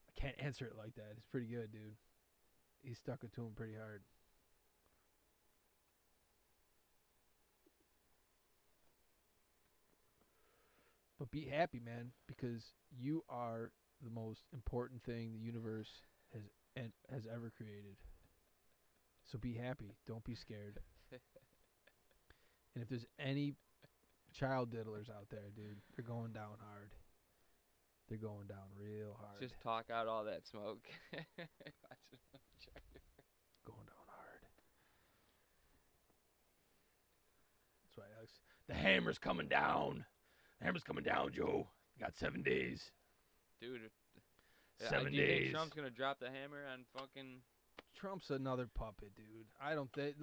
I can't answer it like that. It's pretty good, dude. He stuck it to him pretty hard. But be happy, man, because you are the most important thing the universe has ever created. So be happy. Don't be scared. And if there's any child diddlers out there, dude, they're going down hard. They're going down real hard. Just talk out all that smoke. Going down hard. That's right, Alex. The hammer's coming down. The hammer's coming down, Joe. You got 7 days. Dude. 7 do you think days. Trump's going to drop the hammer on fucking... Trump's another puppet, dude. I don't think,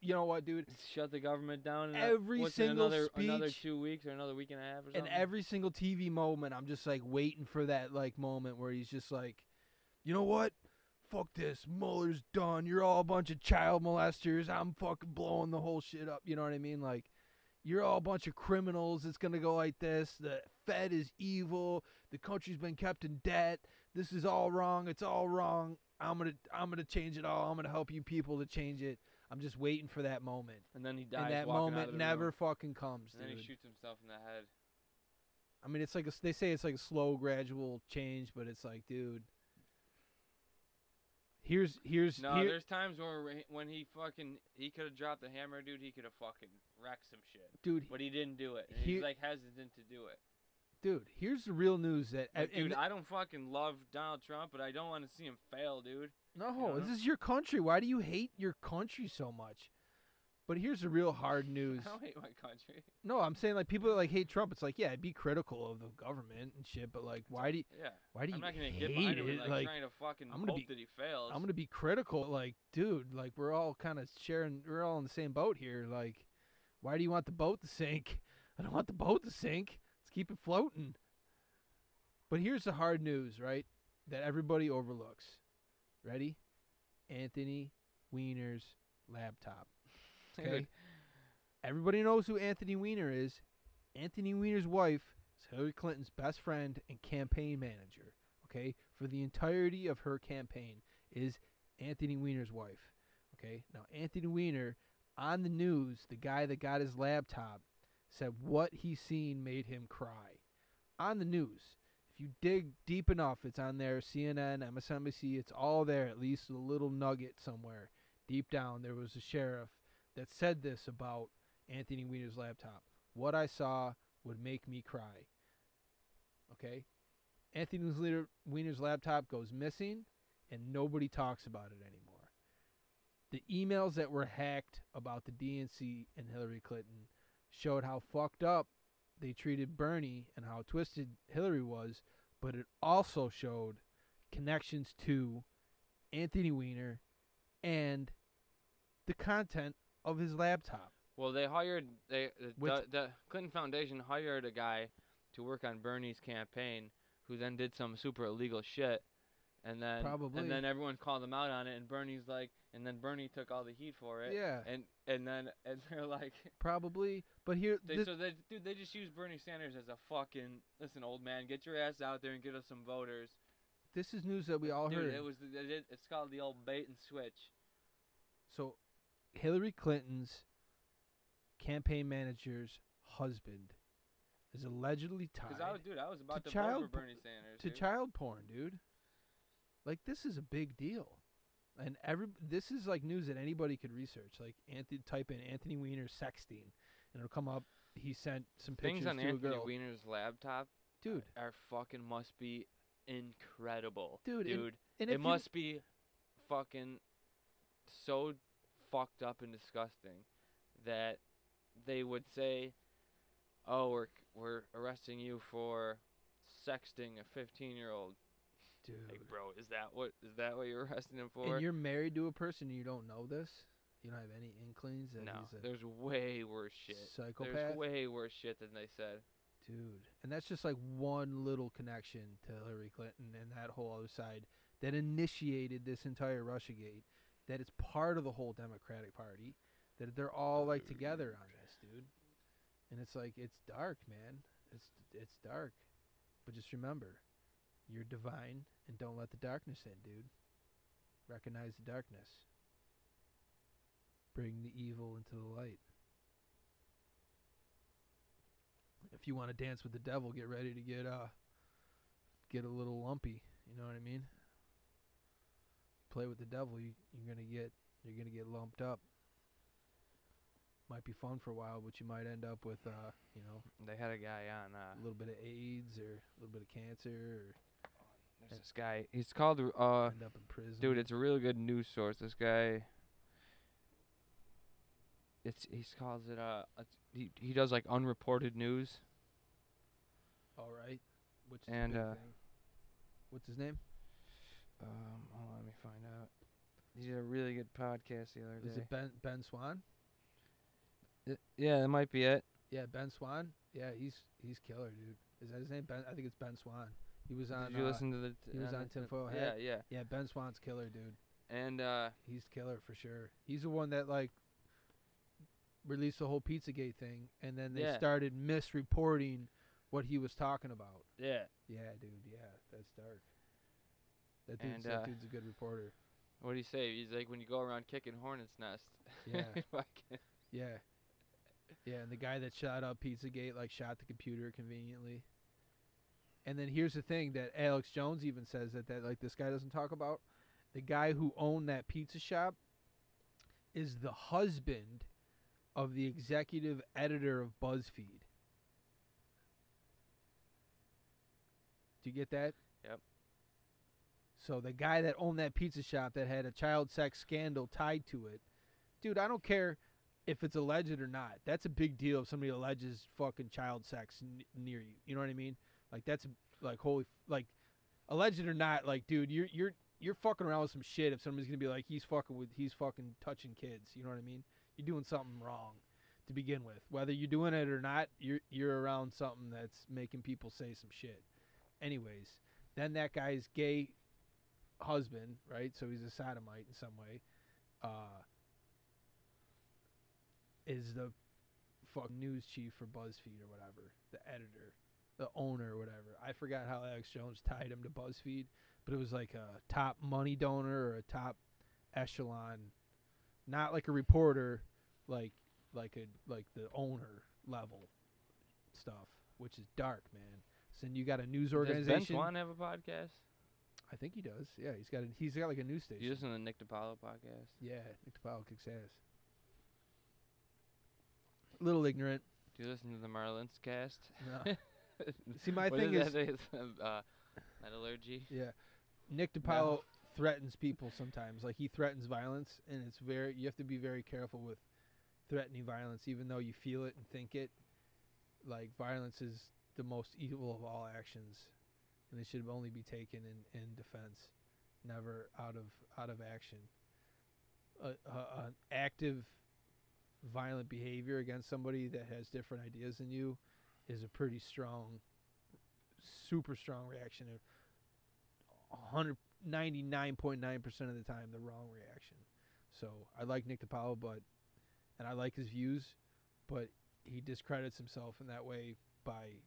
you know what, dude? Shut the government down. Every single speech. Another 2 weeks or another week and a half or something. And every single TV moment, I'm just, waiting for that, moment where he's just like, you know what? Fuck this. Mueller's done. You're all a bunch of child molesters. I'm fucking blowing the whole shit up. You know what I mean? You're all a bunch of criminals. It's going to go like this. The Fed is evil. The country's been kept in debt. This is all wrong. It's all wrong. I'm gonna change it all. I'm gonna help you people to change it. I'm just waiting for that moment. And then he dies. And that moment never fucking comes, dude. And then he shoots himself in the head. I mean, it's they say it's like a slow, gradual change, but it's like, dude. There's times when he could have dropped the hammer, dude. He could have fucking wrecked some shit, dude. But he didn't do it. And he's hesitant to do it. Dude, here's the real news that... dude, I don't fucking love Donald Trump, but I don't want to see him fail, dude. No, this is your country. Why do you hate your country so much? But here's the real hard news. I don't hate my country. No, I'm saying, people that, hate Trump, it's yeah, be critical of the government and shit, but, why do you I'm not gonna hate get behind him it? and, trying to fucking hope that he fails. I'm going to be critical. Dude, we're all kind of we're all in the same boat here. Why do you want the boat to sink? I don't want the boat to sink. Let's keep it floating. But here's the hard news, right? That everybody overlooks. Ready? Anthony Weiner's laptop. Okay? Everybody knows who Anthony Weiner is. Anthony Weiner's wife is Hillary Clinton's best friend and campaign manager. Okay? For the entirety of her campaign is Anthony Weiner's wife. Okay? Now, Anthony Weiner, on the news, the guy that got his laptop, said what he seen made him cry. On the news. If you dig deep enough, it's on there. CNN, MSNBC, it's all there. At least a little nugget somewhere. Deep down, there was a sheriff that said this about Anthony Weiner's laptop. What I saw would make me cry. Okay? Anthony Weiner's laptop goes missing, and nobody talks about it anymore. The emails that were hacked about the DNC and Hillary Clinton showed how fucked up they treated Bernie and how twisted Hillary was, but it also showed connections to Anthony Weiner and the content of his laptop. Well, the Clinton Foundation hired a guy to work on Bernie's campaign, who then did some super illegal shit, and then everyone called him out on it, and Bernie's like, and then Bernie took all the heat for it. Yeah. And they're like, probably, but here they just use Bernie Sanders as a fucking, listen, old man, get your ass out there and get us some voters. This is news that we all heard. It's called the old bait and switch. So, Hillary Clinton's campaign manager's husband is allegedly tied. I was about to vote for Bernie Sanders. To child porn, dude. This is a big deal. And this is news that anybody could research. Type in Anthony Weiner sexting, and it'll come up he sent some Things pictures on to a Anthony girl. Weiner's laptop, Dude, are fucking must be incredible, dude, dude. and It if must be fucking so fucked up and disgusting that they would say, "Oh, we're arresting you for sexting a 15-year-old." dude, Like, bro, is that what you're arresting him for? and you're married to a person and you don't know this. You don't have any inklings that No, he's a there's way worse shit. psychopath. There's way worse shit than they said. Dude, and that's just like one little connection to Hillary Clinton and that whole other side that initiated this entire Russiagate. That it's part of the whole Democratic Party. That they're all like together on this, dude. And it's like it's dark, man. It's dark, but just remember, you're divine, and don't let the darkness in, dude. Recognize the darkness. Bring the evil into the light. If you want to dance with the devil, get ready to get a little lumpy. You know what I mean? Play with the devil, you're gonna get lumped up. Might be fun for a while, but you might end up with They had a guy on. a little bit of AIDS or a little bit of cancer, or There's this guy. He's called. end up in prison. Dude, it's a really good news source. This guy. He calls it he does like unreported news. all right. Which is And, a big thing. What's his name? Hold on, let me find out. He did a really good podcast the other day. Is it Ben Swan? Yeah, that might be it. Yeah, Ben Swan. Yeah, he's killer, dude. Is that his name? Ben. I think it's Ben Swan. He was on. Did you listen to the? he was on the Tinfoil Yeah, Hat? yeah. Yeah, Ben Swan's killer, dude. And He's killer for sure. He's the one that like released the whole Pizzagate thing, and then they Yeah. started misreporting what he was talking about. yeah. Yeah, dude. Yeah, that's dark. That And, dude's a good reporter. What do you say? He's like when you go around kicking hornets' nest. Yeah. Fucking- Yeah. Yeah, and the guy that shot up Pizzagate like shot the computer conveniently. And then here's the thing that Alex Jones even says that like this guy doesn't talk about. The guy who owned that pizza shop is the husband of the executive editor of BuzzFeed. Do you get that? Yep. So the guy that owned that pizza shop that had a child sex scandal tied to it, dude, I don't care if it's alleged or not. That's a big deal if somebody alleges fucking child sex near you. You know what I mean? Like that's like holy like alleged or not, like dude, you're fucking around with some shit if somebody's gonna be like he's fucking touching kids. You know what I mean? You're doing something wrong to begin with. Whether you're doing it or not, you're around something that's making people say some shit. Anyways, then that guy's gay husband, right? So he's a sodomite in some way. Is the fucking news chief for BuzzFeed or whatever, the editor, the owner or whatever. I forgot how Alex Jones tied him to BuzzFeed, but it was like a top money donor or a top echelon, not like a reporter, like the owner level stuff, which is dark, man. So then you got a news organization. Does Ben Swan have a podcast? I think he does. Yeah, he's got like a news station. You listen to the Nick DiPaolo podcast? Yeah, Nick DiPaolo kicks ass. Little ignorant. Do you listen to the Marlins cast? No. See, my What thing is is, that? It's, metallurgy. yeah, Nick DiPaolo threatens people sometimes. Like he threatens violence, and you have to be very careful with threatening violence, even though you feel it and think it. Like violence is the most evil of all actions, and it should only be taken in defense, never out of action. An active violent behavior against somebody that has different ideas than you is a pretty strong, super strong reaction. 99.9% of the time, the wrong reaction. So I like Nick DiPaolo, and I like his views, but he discredits himself in that way by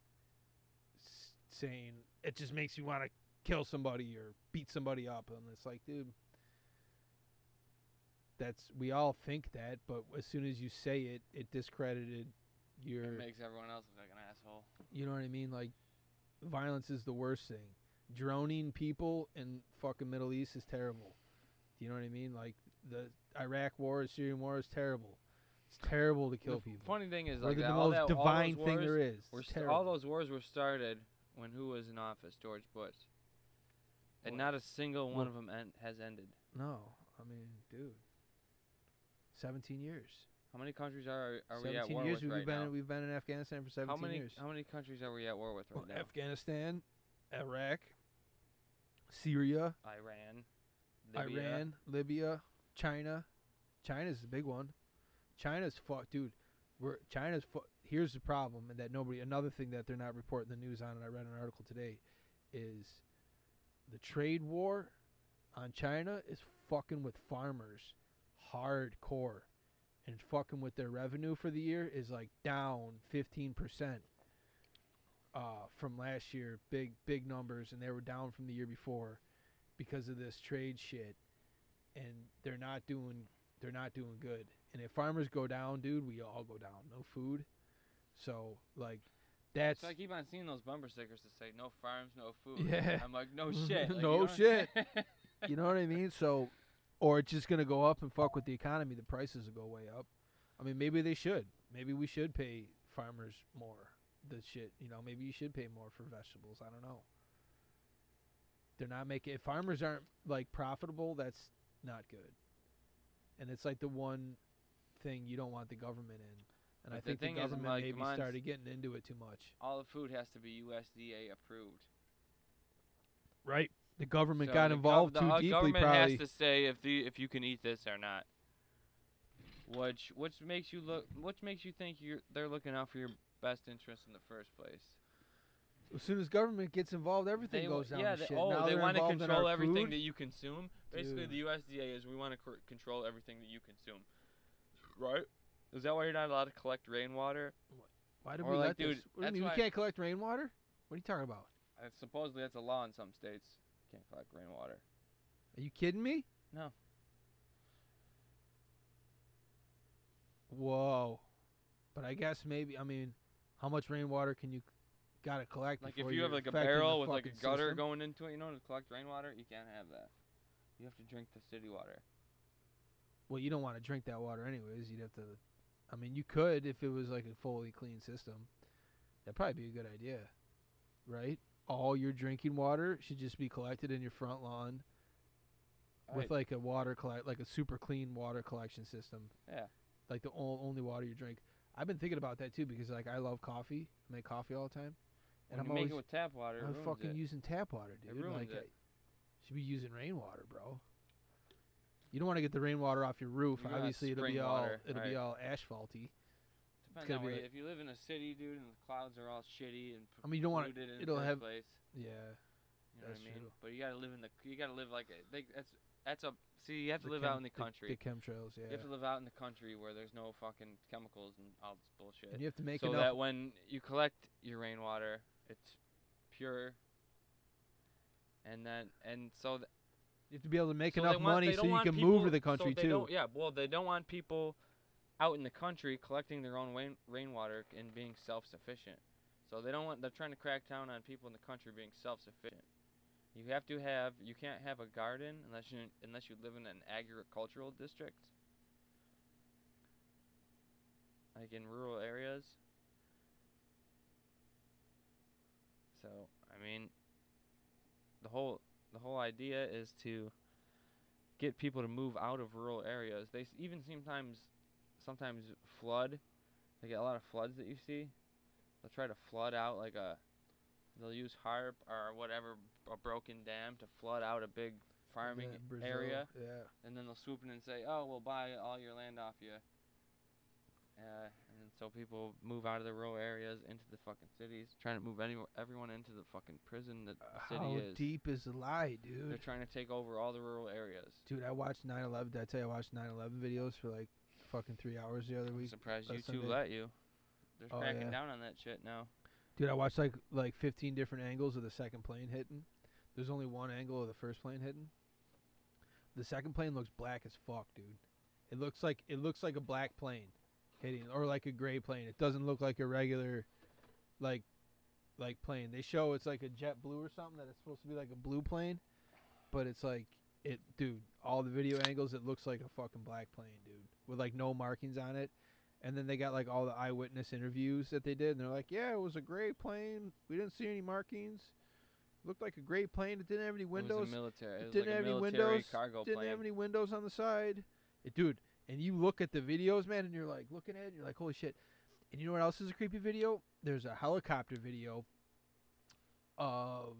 saying it just makes you want to kill somebody or beat somebody up, and it's like, dude, we all think that, but as soon as you say it, it discredited your. It makes everyone else look like an asshole. You know what I mean? Like, violence is the worst thing. Droning people in fucking Middle East is terrible. Do you know what I mean? Like the Iraq war, Syrian war is terrible. It's terrible to kill The people. funny thing is, Or like the all most that, divine all those thing wars there is. It's terrible. all those wars were started when who was in office? George Bush. And What? not a single one What? of them has ended. No, I mean, dude. 17 years. How many countries are we 17 at war years with right now? we've been in Afghanistan for 17 years. How many countries are we at war with right now? Afghanistan, Iraq, Syria, Iran, Libya, China. China's the big one. China's fucked, dude. Here's the problem, and that another thing that they're not reporting the news on, and I read an article today, is the trade war on China is fucking with farmers hardcore, and fucking with their revenue for the year is like down 15% from last year. Big numbers, and they were down from the year before because of this trade shit, and they're not doing good. And if farmers go down, dude, we all go down. No food. So, like, that's... So I keep on seeing those bumper stickers that say, no farms, no food. Yeah. I'm like, no shit. Like, No shit. You know what I mean? So, or it's just going to go up and fuck with the economy. The prices will go way up. I mean, maybe they should. Maybe we should pay farmers more. The shit, maybe you should pay more for vegetables. I don't know. They're not making... If farmers aren't, like, profitable, that's not good. And it's like the one thing you don't want the government in. And But I think the thing is, government like, maybe mine's- started getting into it too much. All the food has to be USDA approved. Right. The government So got the involved too deeply, government probably. has to say if you can eat this or not. Which makes you think they're looking out for your best interest in the first place. As soon as government gets involved, everything goes down to shit. Now they they're want to involved in control our everything food. that you consume. Basically, Dude. the USDA is we want to control everything that you consume. Right? Is that why you're not allowed to collect rainwater? Why did Or we like, let dude, this? What do you that's mean? We why- can't collect rainwater? What are you talking about? Supposedly that's a law in some states. Can't collect rainwater. Are you kidding me? No. Whoa. But I guess maybe, how much rainwater can you gotta collect Like before if you have you're like a affecting barrel the with like a fucking gutter system? going into it, to collect rainwater, you can't have that. You have to drink the city water. Well, you don't want to drink that water anyways. You'd have to... you could if it was like a fully clean system. That'd probably be a good idea. Right? All your drinking water should just be collected in your front lawn with like a like a super clean water collection system. Yeah. Like the only water you drink. I've been thinking about that too because like I love coffee. I make coffee all the time. And When you make it with tap water, it I'm ruins fucking it. using tap water, dude. It ruins like it. Should be using rainwater, bro. You don't want to get the rainwater off your roof. You want Obviously, it'll spring be all water, be right. all asphalty. Depends gonna on be where like- if you live in a city, dude, and the clouds are all shitty and You don't want polluted in it'll the first have place. yeah. You know that's what I mean? true. But you gotta live like you have to live out in the country. The chemtrails, yeah. You have to live out in the country where there's no fucking chemicals and all this bullshit. And you have to make so enough. that when you collect your rainwater, it's pure. And so You have to be able to make so enough money they so don't you want can people- move to the so country they too. don't- Yeah, well, they don't want people out in the country collecting their own rainwater and being self-sufficient. So they're trying to crack down on people in the country being self-sufficient. You can't have a garden unless you live in an agricultural district. Like in rural areas. So, the whole idea is to get people to move out of rural areas. They even sometimes flood. They get a lot of floods that you see. They'll try to flood out they'll use HARP or whatever, a broken dam to flood out a big farming Brazil, area. Yeah. And then they'll swoop in and say, oh, we'll buy all your land off you. And so people move out of the rural areas into the fucking cities, trying to move everyone into the fucking prison that the city How is. deep is the lie, dude? They're trying to take over all the rural areas. Dude, I watched 9/11. Did I tell you I watched 9/11 videos for like fucking 3 hours the other I'm week? surprised last YouTube Sunday? let you. They're Oh, cracking yeah. down on that shit now. Dude, I watched like 15 different angles of the second plane hitting. There's only one angle of the first plane hitting. The second plane looks black as fuck, dude. It looks like a black plane hitting, or like a gray plane. It doesn't look like a regular like plane. They show it's like a jet blue or something, that it's supposed to be like a blue plane, but it's like dude, all the video angles, it looks like a fucking black plane, dude, with like no markings on it. And then they got like all the eyewitness interviews that they did, and they're like, "Yeah, it was a gray plane. We didn't see any markings. Looked like a gray plane. It didn't have any windows. It was a military. It was didn't like have a any military windows. cargo Didn't plane. have any windows on the side, dude." And you look at the videos, man, and you're like looking at it, and you're like, "Holy shit!" And you know what else is a creepy video? There's a helicopter video of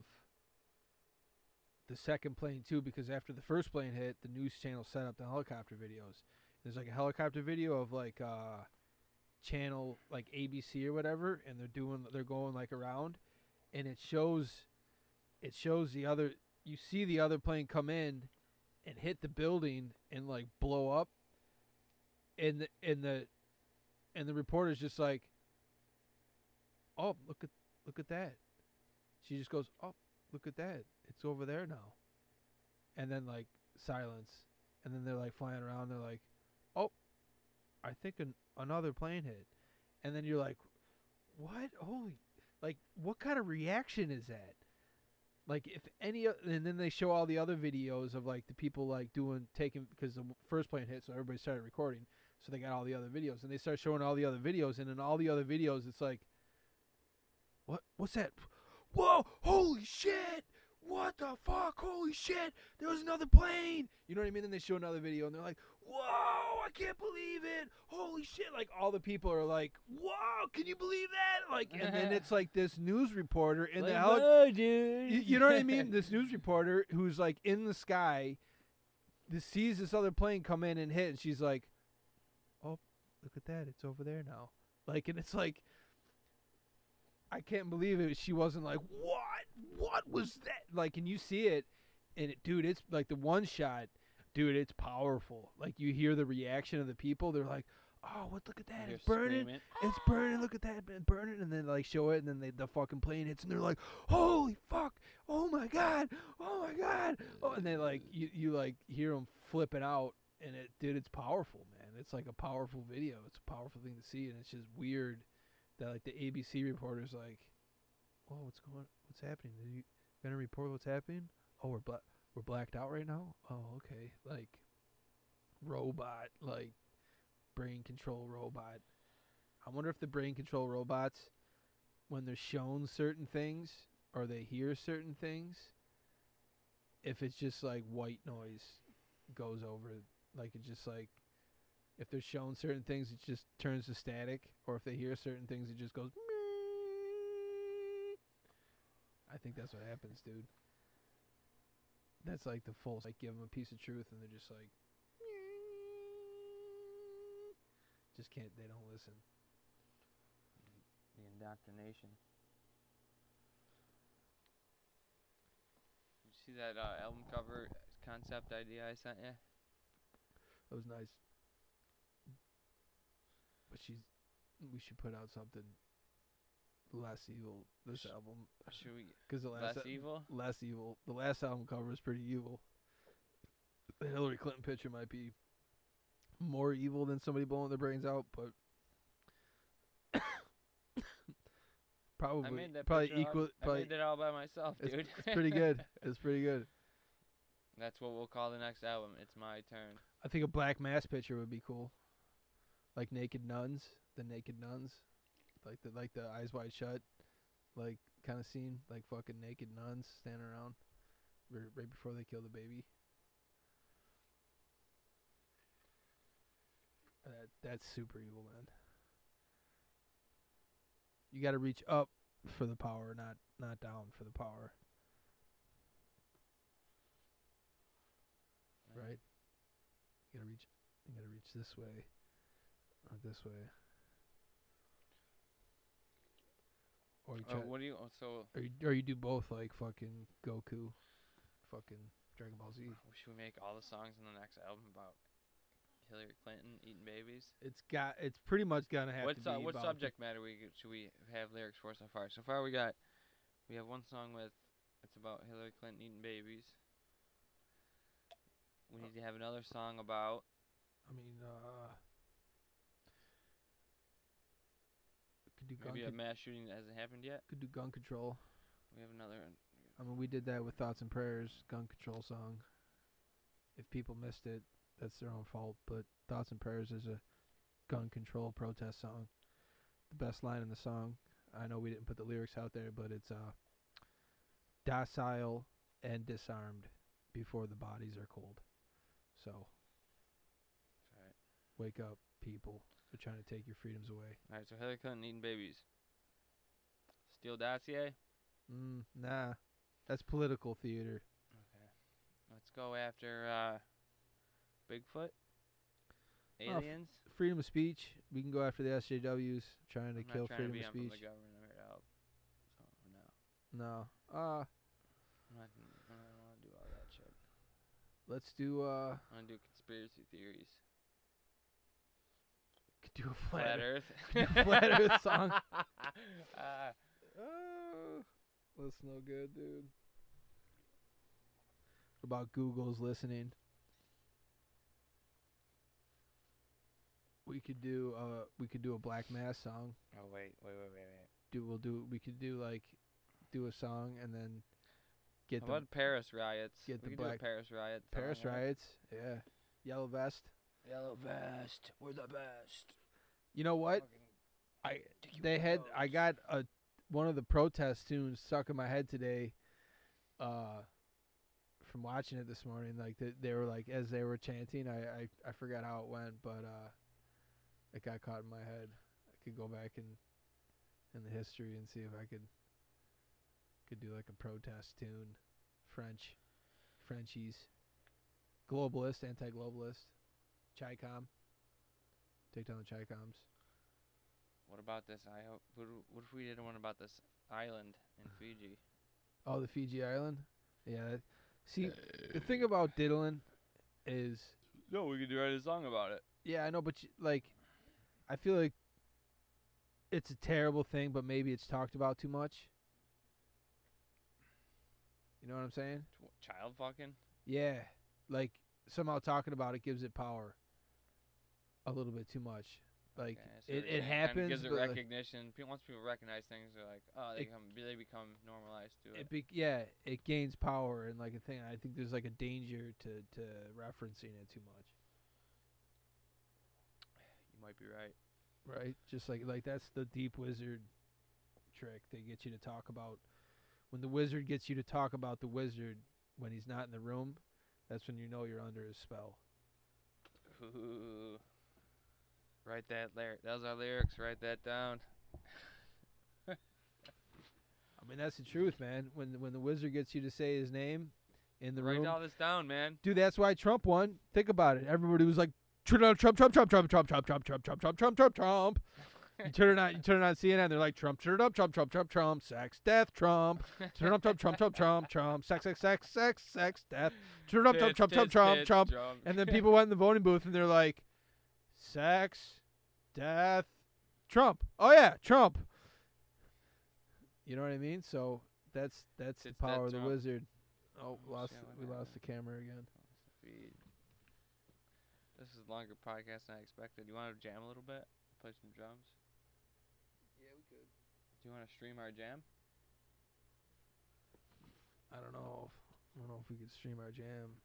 the second plane too, because after the first plane hit, the news channel set up the helicopter videos. There's like a helicopter video of like channel like ABC or whatever, and they're going like around, and it shows the other, you see the other plane come in and hit the building and like blow up, and the reporter's just like, "Oh, look at that." She just goes, "Oh, look at that. It's over there now." And then like silence, and then they're like flying around. They're like, "Oh, I think another plane hit." And then you're like, "What? Holy, like what kind of reaction is that?" Like if any, and then they show all the other videos of like the people like taking, because the first plane hit, so everybody started recording. So they got all the other videos, and they start showing all the other videos, and in all the other videos, it's like, what's that? Whoa, holy shit! What the fuck? Holy shit! There was another plane! You know what I mean? Then they show another video, and they're like, whoa, I can't believe it! Holy shit! Like, all the people are like, whoa, can you believe that? Like, and then it's like this news reporter in the Whoa, dude. you know what I mean? This news reporter who's like in the sky, sees this other plane come in and hit, and she's like, "Oh, look at that! It's over there now." Like, and it's like, I can't believe it. She wasn't like, "What? What was that?" Like, and you see it, and dude, it's like the one shot, dude. It's powerful. Like, you hear the reaction of the people. They're like, "Oh, what? Look at that! You're It's burning! screaming. It's burning! Look at that! It's burning!" And then like show it, and then the fucking plane hits, and they're like, "Holy fuck! Oh my god! Oh my god!" Oh, and then like you like hear them flipping out, and it's powerful, man. It's like a powerful video. It's a powerful thing to see, and it's just weird that like the ABC reporter's like, "Whoa, what's happening? Are you gonna report what's happening? Oh, we're blacked out right now. Oh, okay." Like robot, like brain control robot. I wonder if the brain control robots, when they're shown certain things or they hear certain things, if it's just like white noise goes over, like it just like, if they're shown certain things, it just turns to static, or if they hear certain things, it just goes. I think that's what happens, dude. That's like the full, like, give them a piece of truth, and they're just like, just can't. They don't listen. The indoctrination. Did you see that album cover concept idea I sent you? That was nice. But we should put out something less evil this album. Should we? Because Less evil? Less evil. The last album cover is pretty evil. The Hillary Clinton picture might be more evil than somebody blowing their brains out, but probably I made that probably picture equal. I made it all by myself, dude. It's pretty good. It's pretty good. That's what we'll call the next album. It's my turn. I think a Black Mass picture would be cool. Like naked nuns, the naked nuns, like the eyes wide shut, like kind of scene, like fucking naked nuns standing around right before they kill the baby. That's super evil, man. You got to reach up for the power, not down for the power. Right? You gotta reach this way, or this way. Or you try, What do you? So or you do both, like fucking Goku, fucking Dragon Ball Z. should we make all the songs in the next album about Hillary Clinton eating babies? It's pretty much gonna have to be What about subject matter should we have lyrics for so far? So far we have one song it's about Hillary Clinton eating babies. We need to have another song about. I mean, could do Maybe a mass shooting that hasn't happened yet. Could do gun control. We have another. I mean, we did that with Thoughts and Prayers, gun control song. If people missed it, that's their own fault. But Thoughts and Prayers is a gun control protest song. The best line in the song. I know we didn't put the lyrics out there, but it's docile and disarmed before the bodies are cold. So, Right. wake up, people. They're trying to take your freedoms away. All right, so Hillary Clinton eating babies. Steele dossier. Nah, that's political theater. Okay. Let's go after Bigfoot. Aliens. Freedom of speech. We can go after the SJWs trying to I'm kill not trying to freedom be of on from speech. the government. I'm here to help. So no. No. I don't want to do all that shit. Let's do I want to do conspiracy theories. could do a Flat Earth. Flat Earth song. That's no good, dude. What about Google's listening? We could do a Black Mass song. Oh wait. We could do a song and then get How the about Paris riots? get we the could do a black- Paris riot. Paris song, right? riots. Yeah. Yellow vest. Yellow vest. We're the best. You know what? I got one of the protest tunes stuck in my head today from watching it this morning. Like they were like, as they were chanting, I forgot how it went, but it got caught in my head. I could go back in the history and see if I could do like a protest tune. Frenchies. Globalist, anti-globalist. Chi-Com. Take down the Chi-Coms. What about this? What if we did one about this island in Fiji? Oh, the Fiji island? Yeah. See, the thing about diddling is... No, we could write a song about it. Yeah, I know, but I feel like it's a terrible thing, but maybe it's talked about too much. You know what I'm saying? Child fucking? Yeah. Like, somehow talking about it gives it power a little bit too much. Like, Okay, so it happens, gives it but recognition. Once people recognize things, they're like, oh, they become normalized to it. it gains power and like a thing. I think there's like a danger to referencing it too much. You might be right. Right? Just like that's the deep wizard trick. They get you to talk about when the wizard gets you to talk about the wizard when he's not in the room. That's when you know you're under his spell. Ooh. Write that lyric. Those are lyrics. Write that down. I mean, that's the truth, man. When the wizard gets you to say his name in the room. Write all this down, man. Dude, that's why Trump won. Think about it. Everybody was like, Trump, Trump, Trump, Trump, Trump, Trump, Trump, Trump, Trump, Trump, Trump, Trump, Trump, Trump. You turn it on CNN, they're like, Trump, turn it up, Trump, Trump, Trump, Trump, sex, death, Trump. Turn up, Trump, Trump, Trump, Trump, Trump, sex, sex, sex, sex, sex, death. Turn up, Trump, Trump, Trump, Trump, Trump. And then people went in the voting booth and they're like, sex, death, Trump. Oh yeah, Trump. You know what I mean? So that's the power of the wizard. Oh, we lost the camera again. Feed. This is a longer podcast than I expected. You want to jam a little bit? Play some drums? Yeah, we could. Do you want to stream our jam? I don't know if we could stream our jam.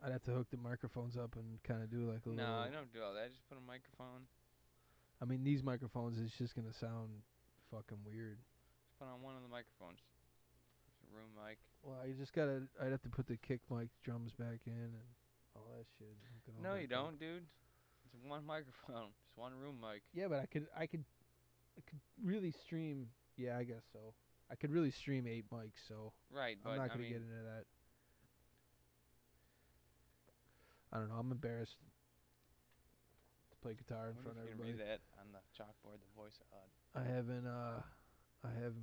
I'd have to hook the microphones up and kind of do like a little... No, I don't do all that. Just put a microphone. I mean, these microphones, it's just going to sound fucking weird. Just put on one of the microphones. It's a room mic. Well, you just got to... I'd have to put the kick mic drums back in and all that shit. No, you don't, dude. It's one microphone. Just one room mic. Yeah, but I could really stream... Yeah, I guess so. I could really stream 8 mics, so... Right, but I'm not going to get into that. I don't know. I'm embarrassed to play guitar in front of everybody. You can read that on the chalkboard, the voice odd. I haven't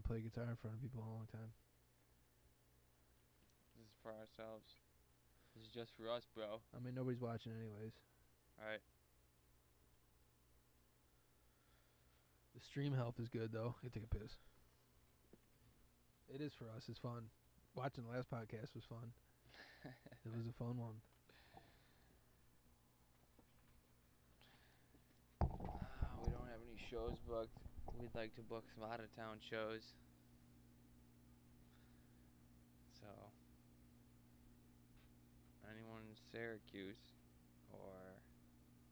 played guitar in front of people in a long time. This is for ourselves. This is just for us, bro. I mean, nobody's watching anyways. Alright. The stream health is good though. You take a piss. It is for us. It's fun. Watching the last podcast was fun. It was a fun one. We don't have any shows booked. We'd like to book some out of town shows. So, anyone in Syracuse or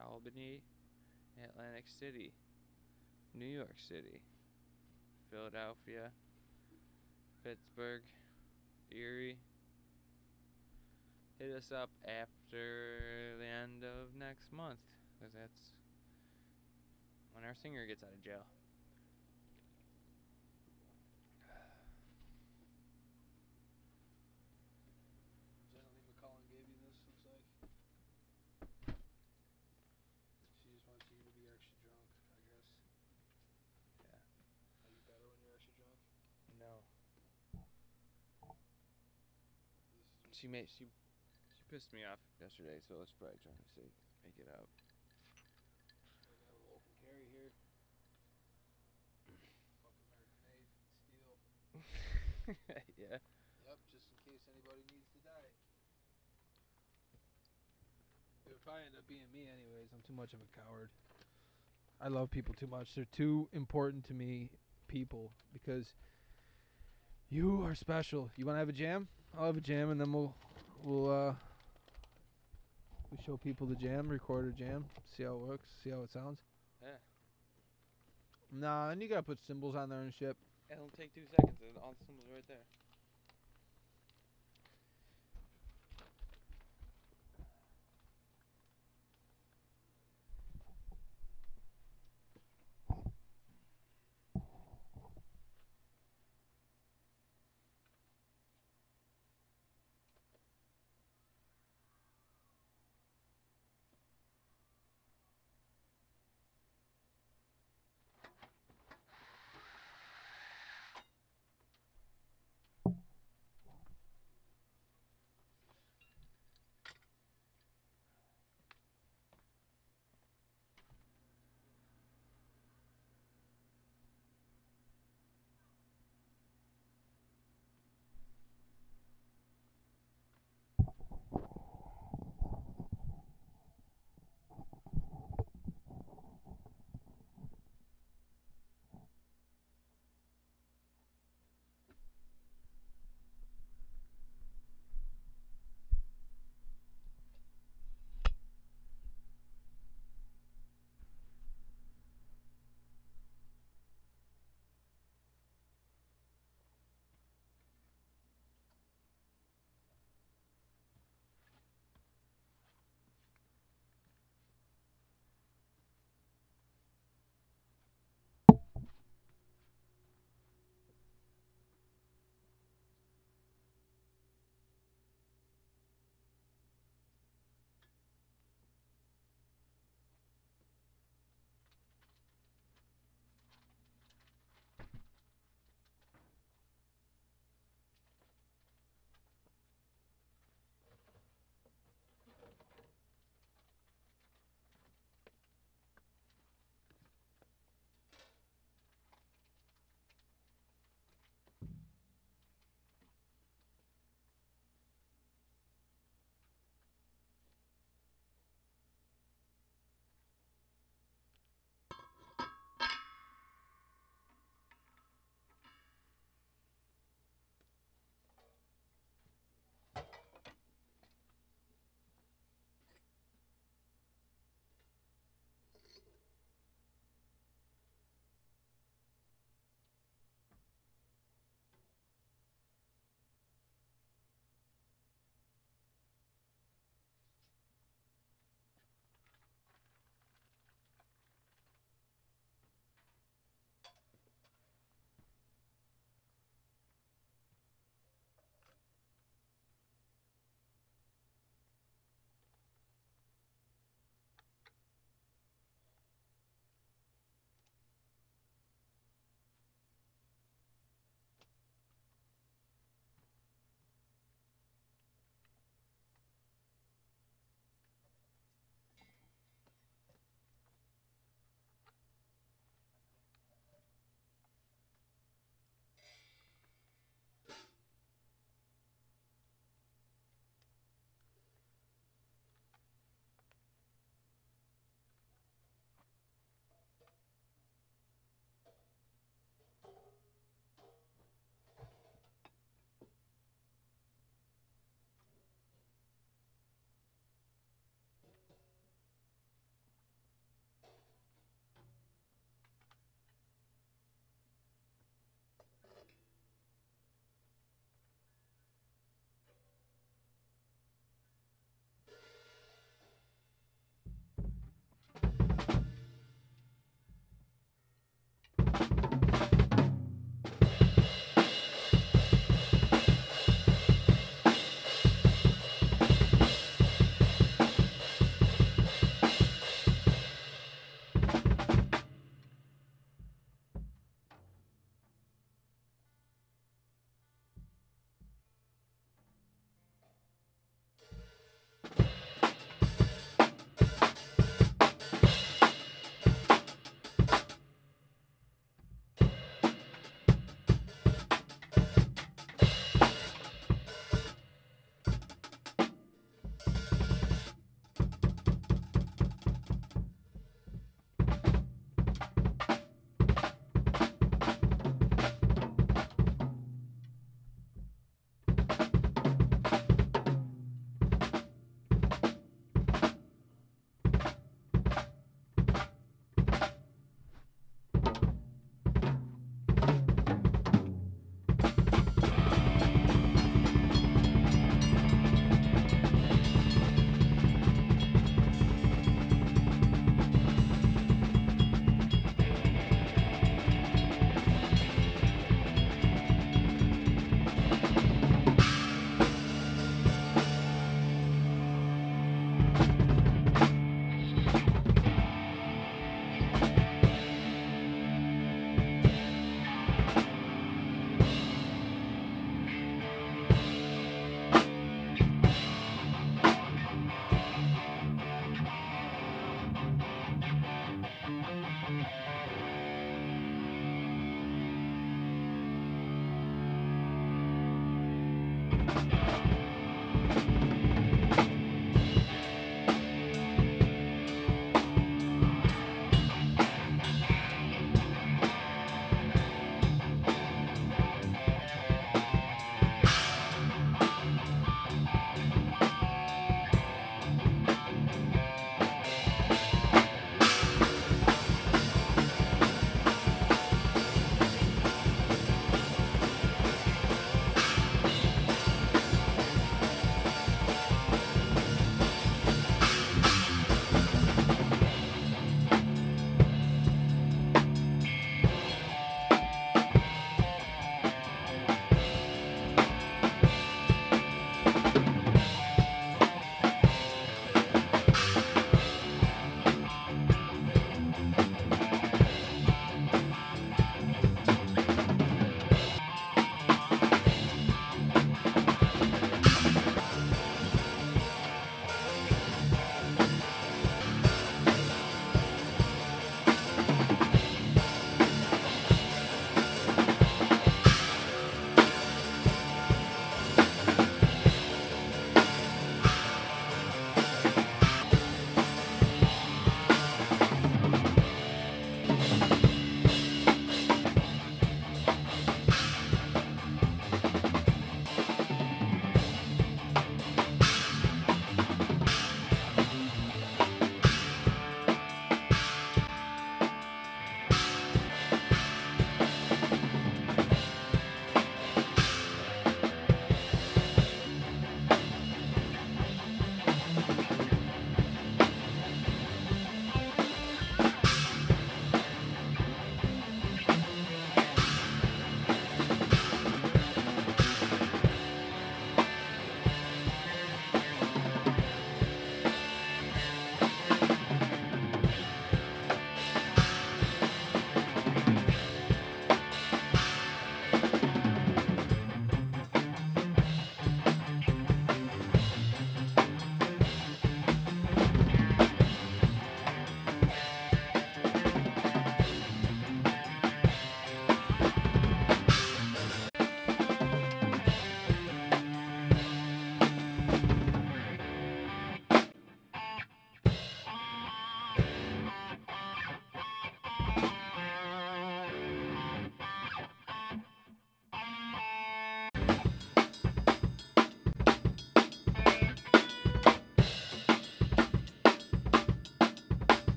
Albany Atlantic City, New York City, Philadelphia, Pittsburgh, Erie. Hit us up after the end of next month, because that's when our singer gets out of jail. Jenny McCullen gave you this, looks like. She just wants you to be extra drunk, I guess. Yeah. Are you better when you're extra drunk? No. This is She pissed me off yesterday, so let's probably try to make it out. we got a little open carry here. Fucking American made steel. Yeah. Yep, just in case anybody needs to die. It would probably end up being me anyways. I'm too much of a coward. I love people too much. They're too important to me, people, because you are special. You want to have a jam? I'll have a jam, and then we show people the jam, record a jam, see how it works, see how it sounds. Yeah. Nah, and you gotta put cymbals on there and shit. It'll take 2 seconds, and all the symbols right there.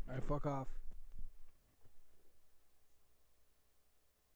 All right, fuck off.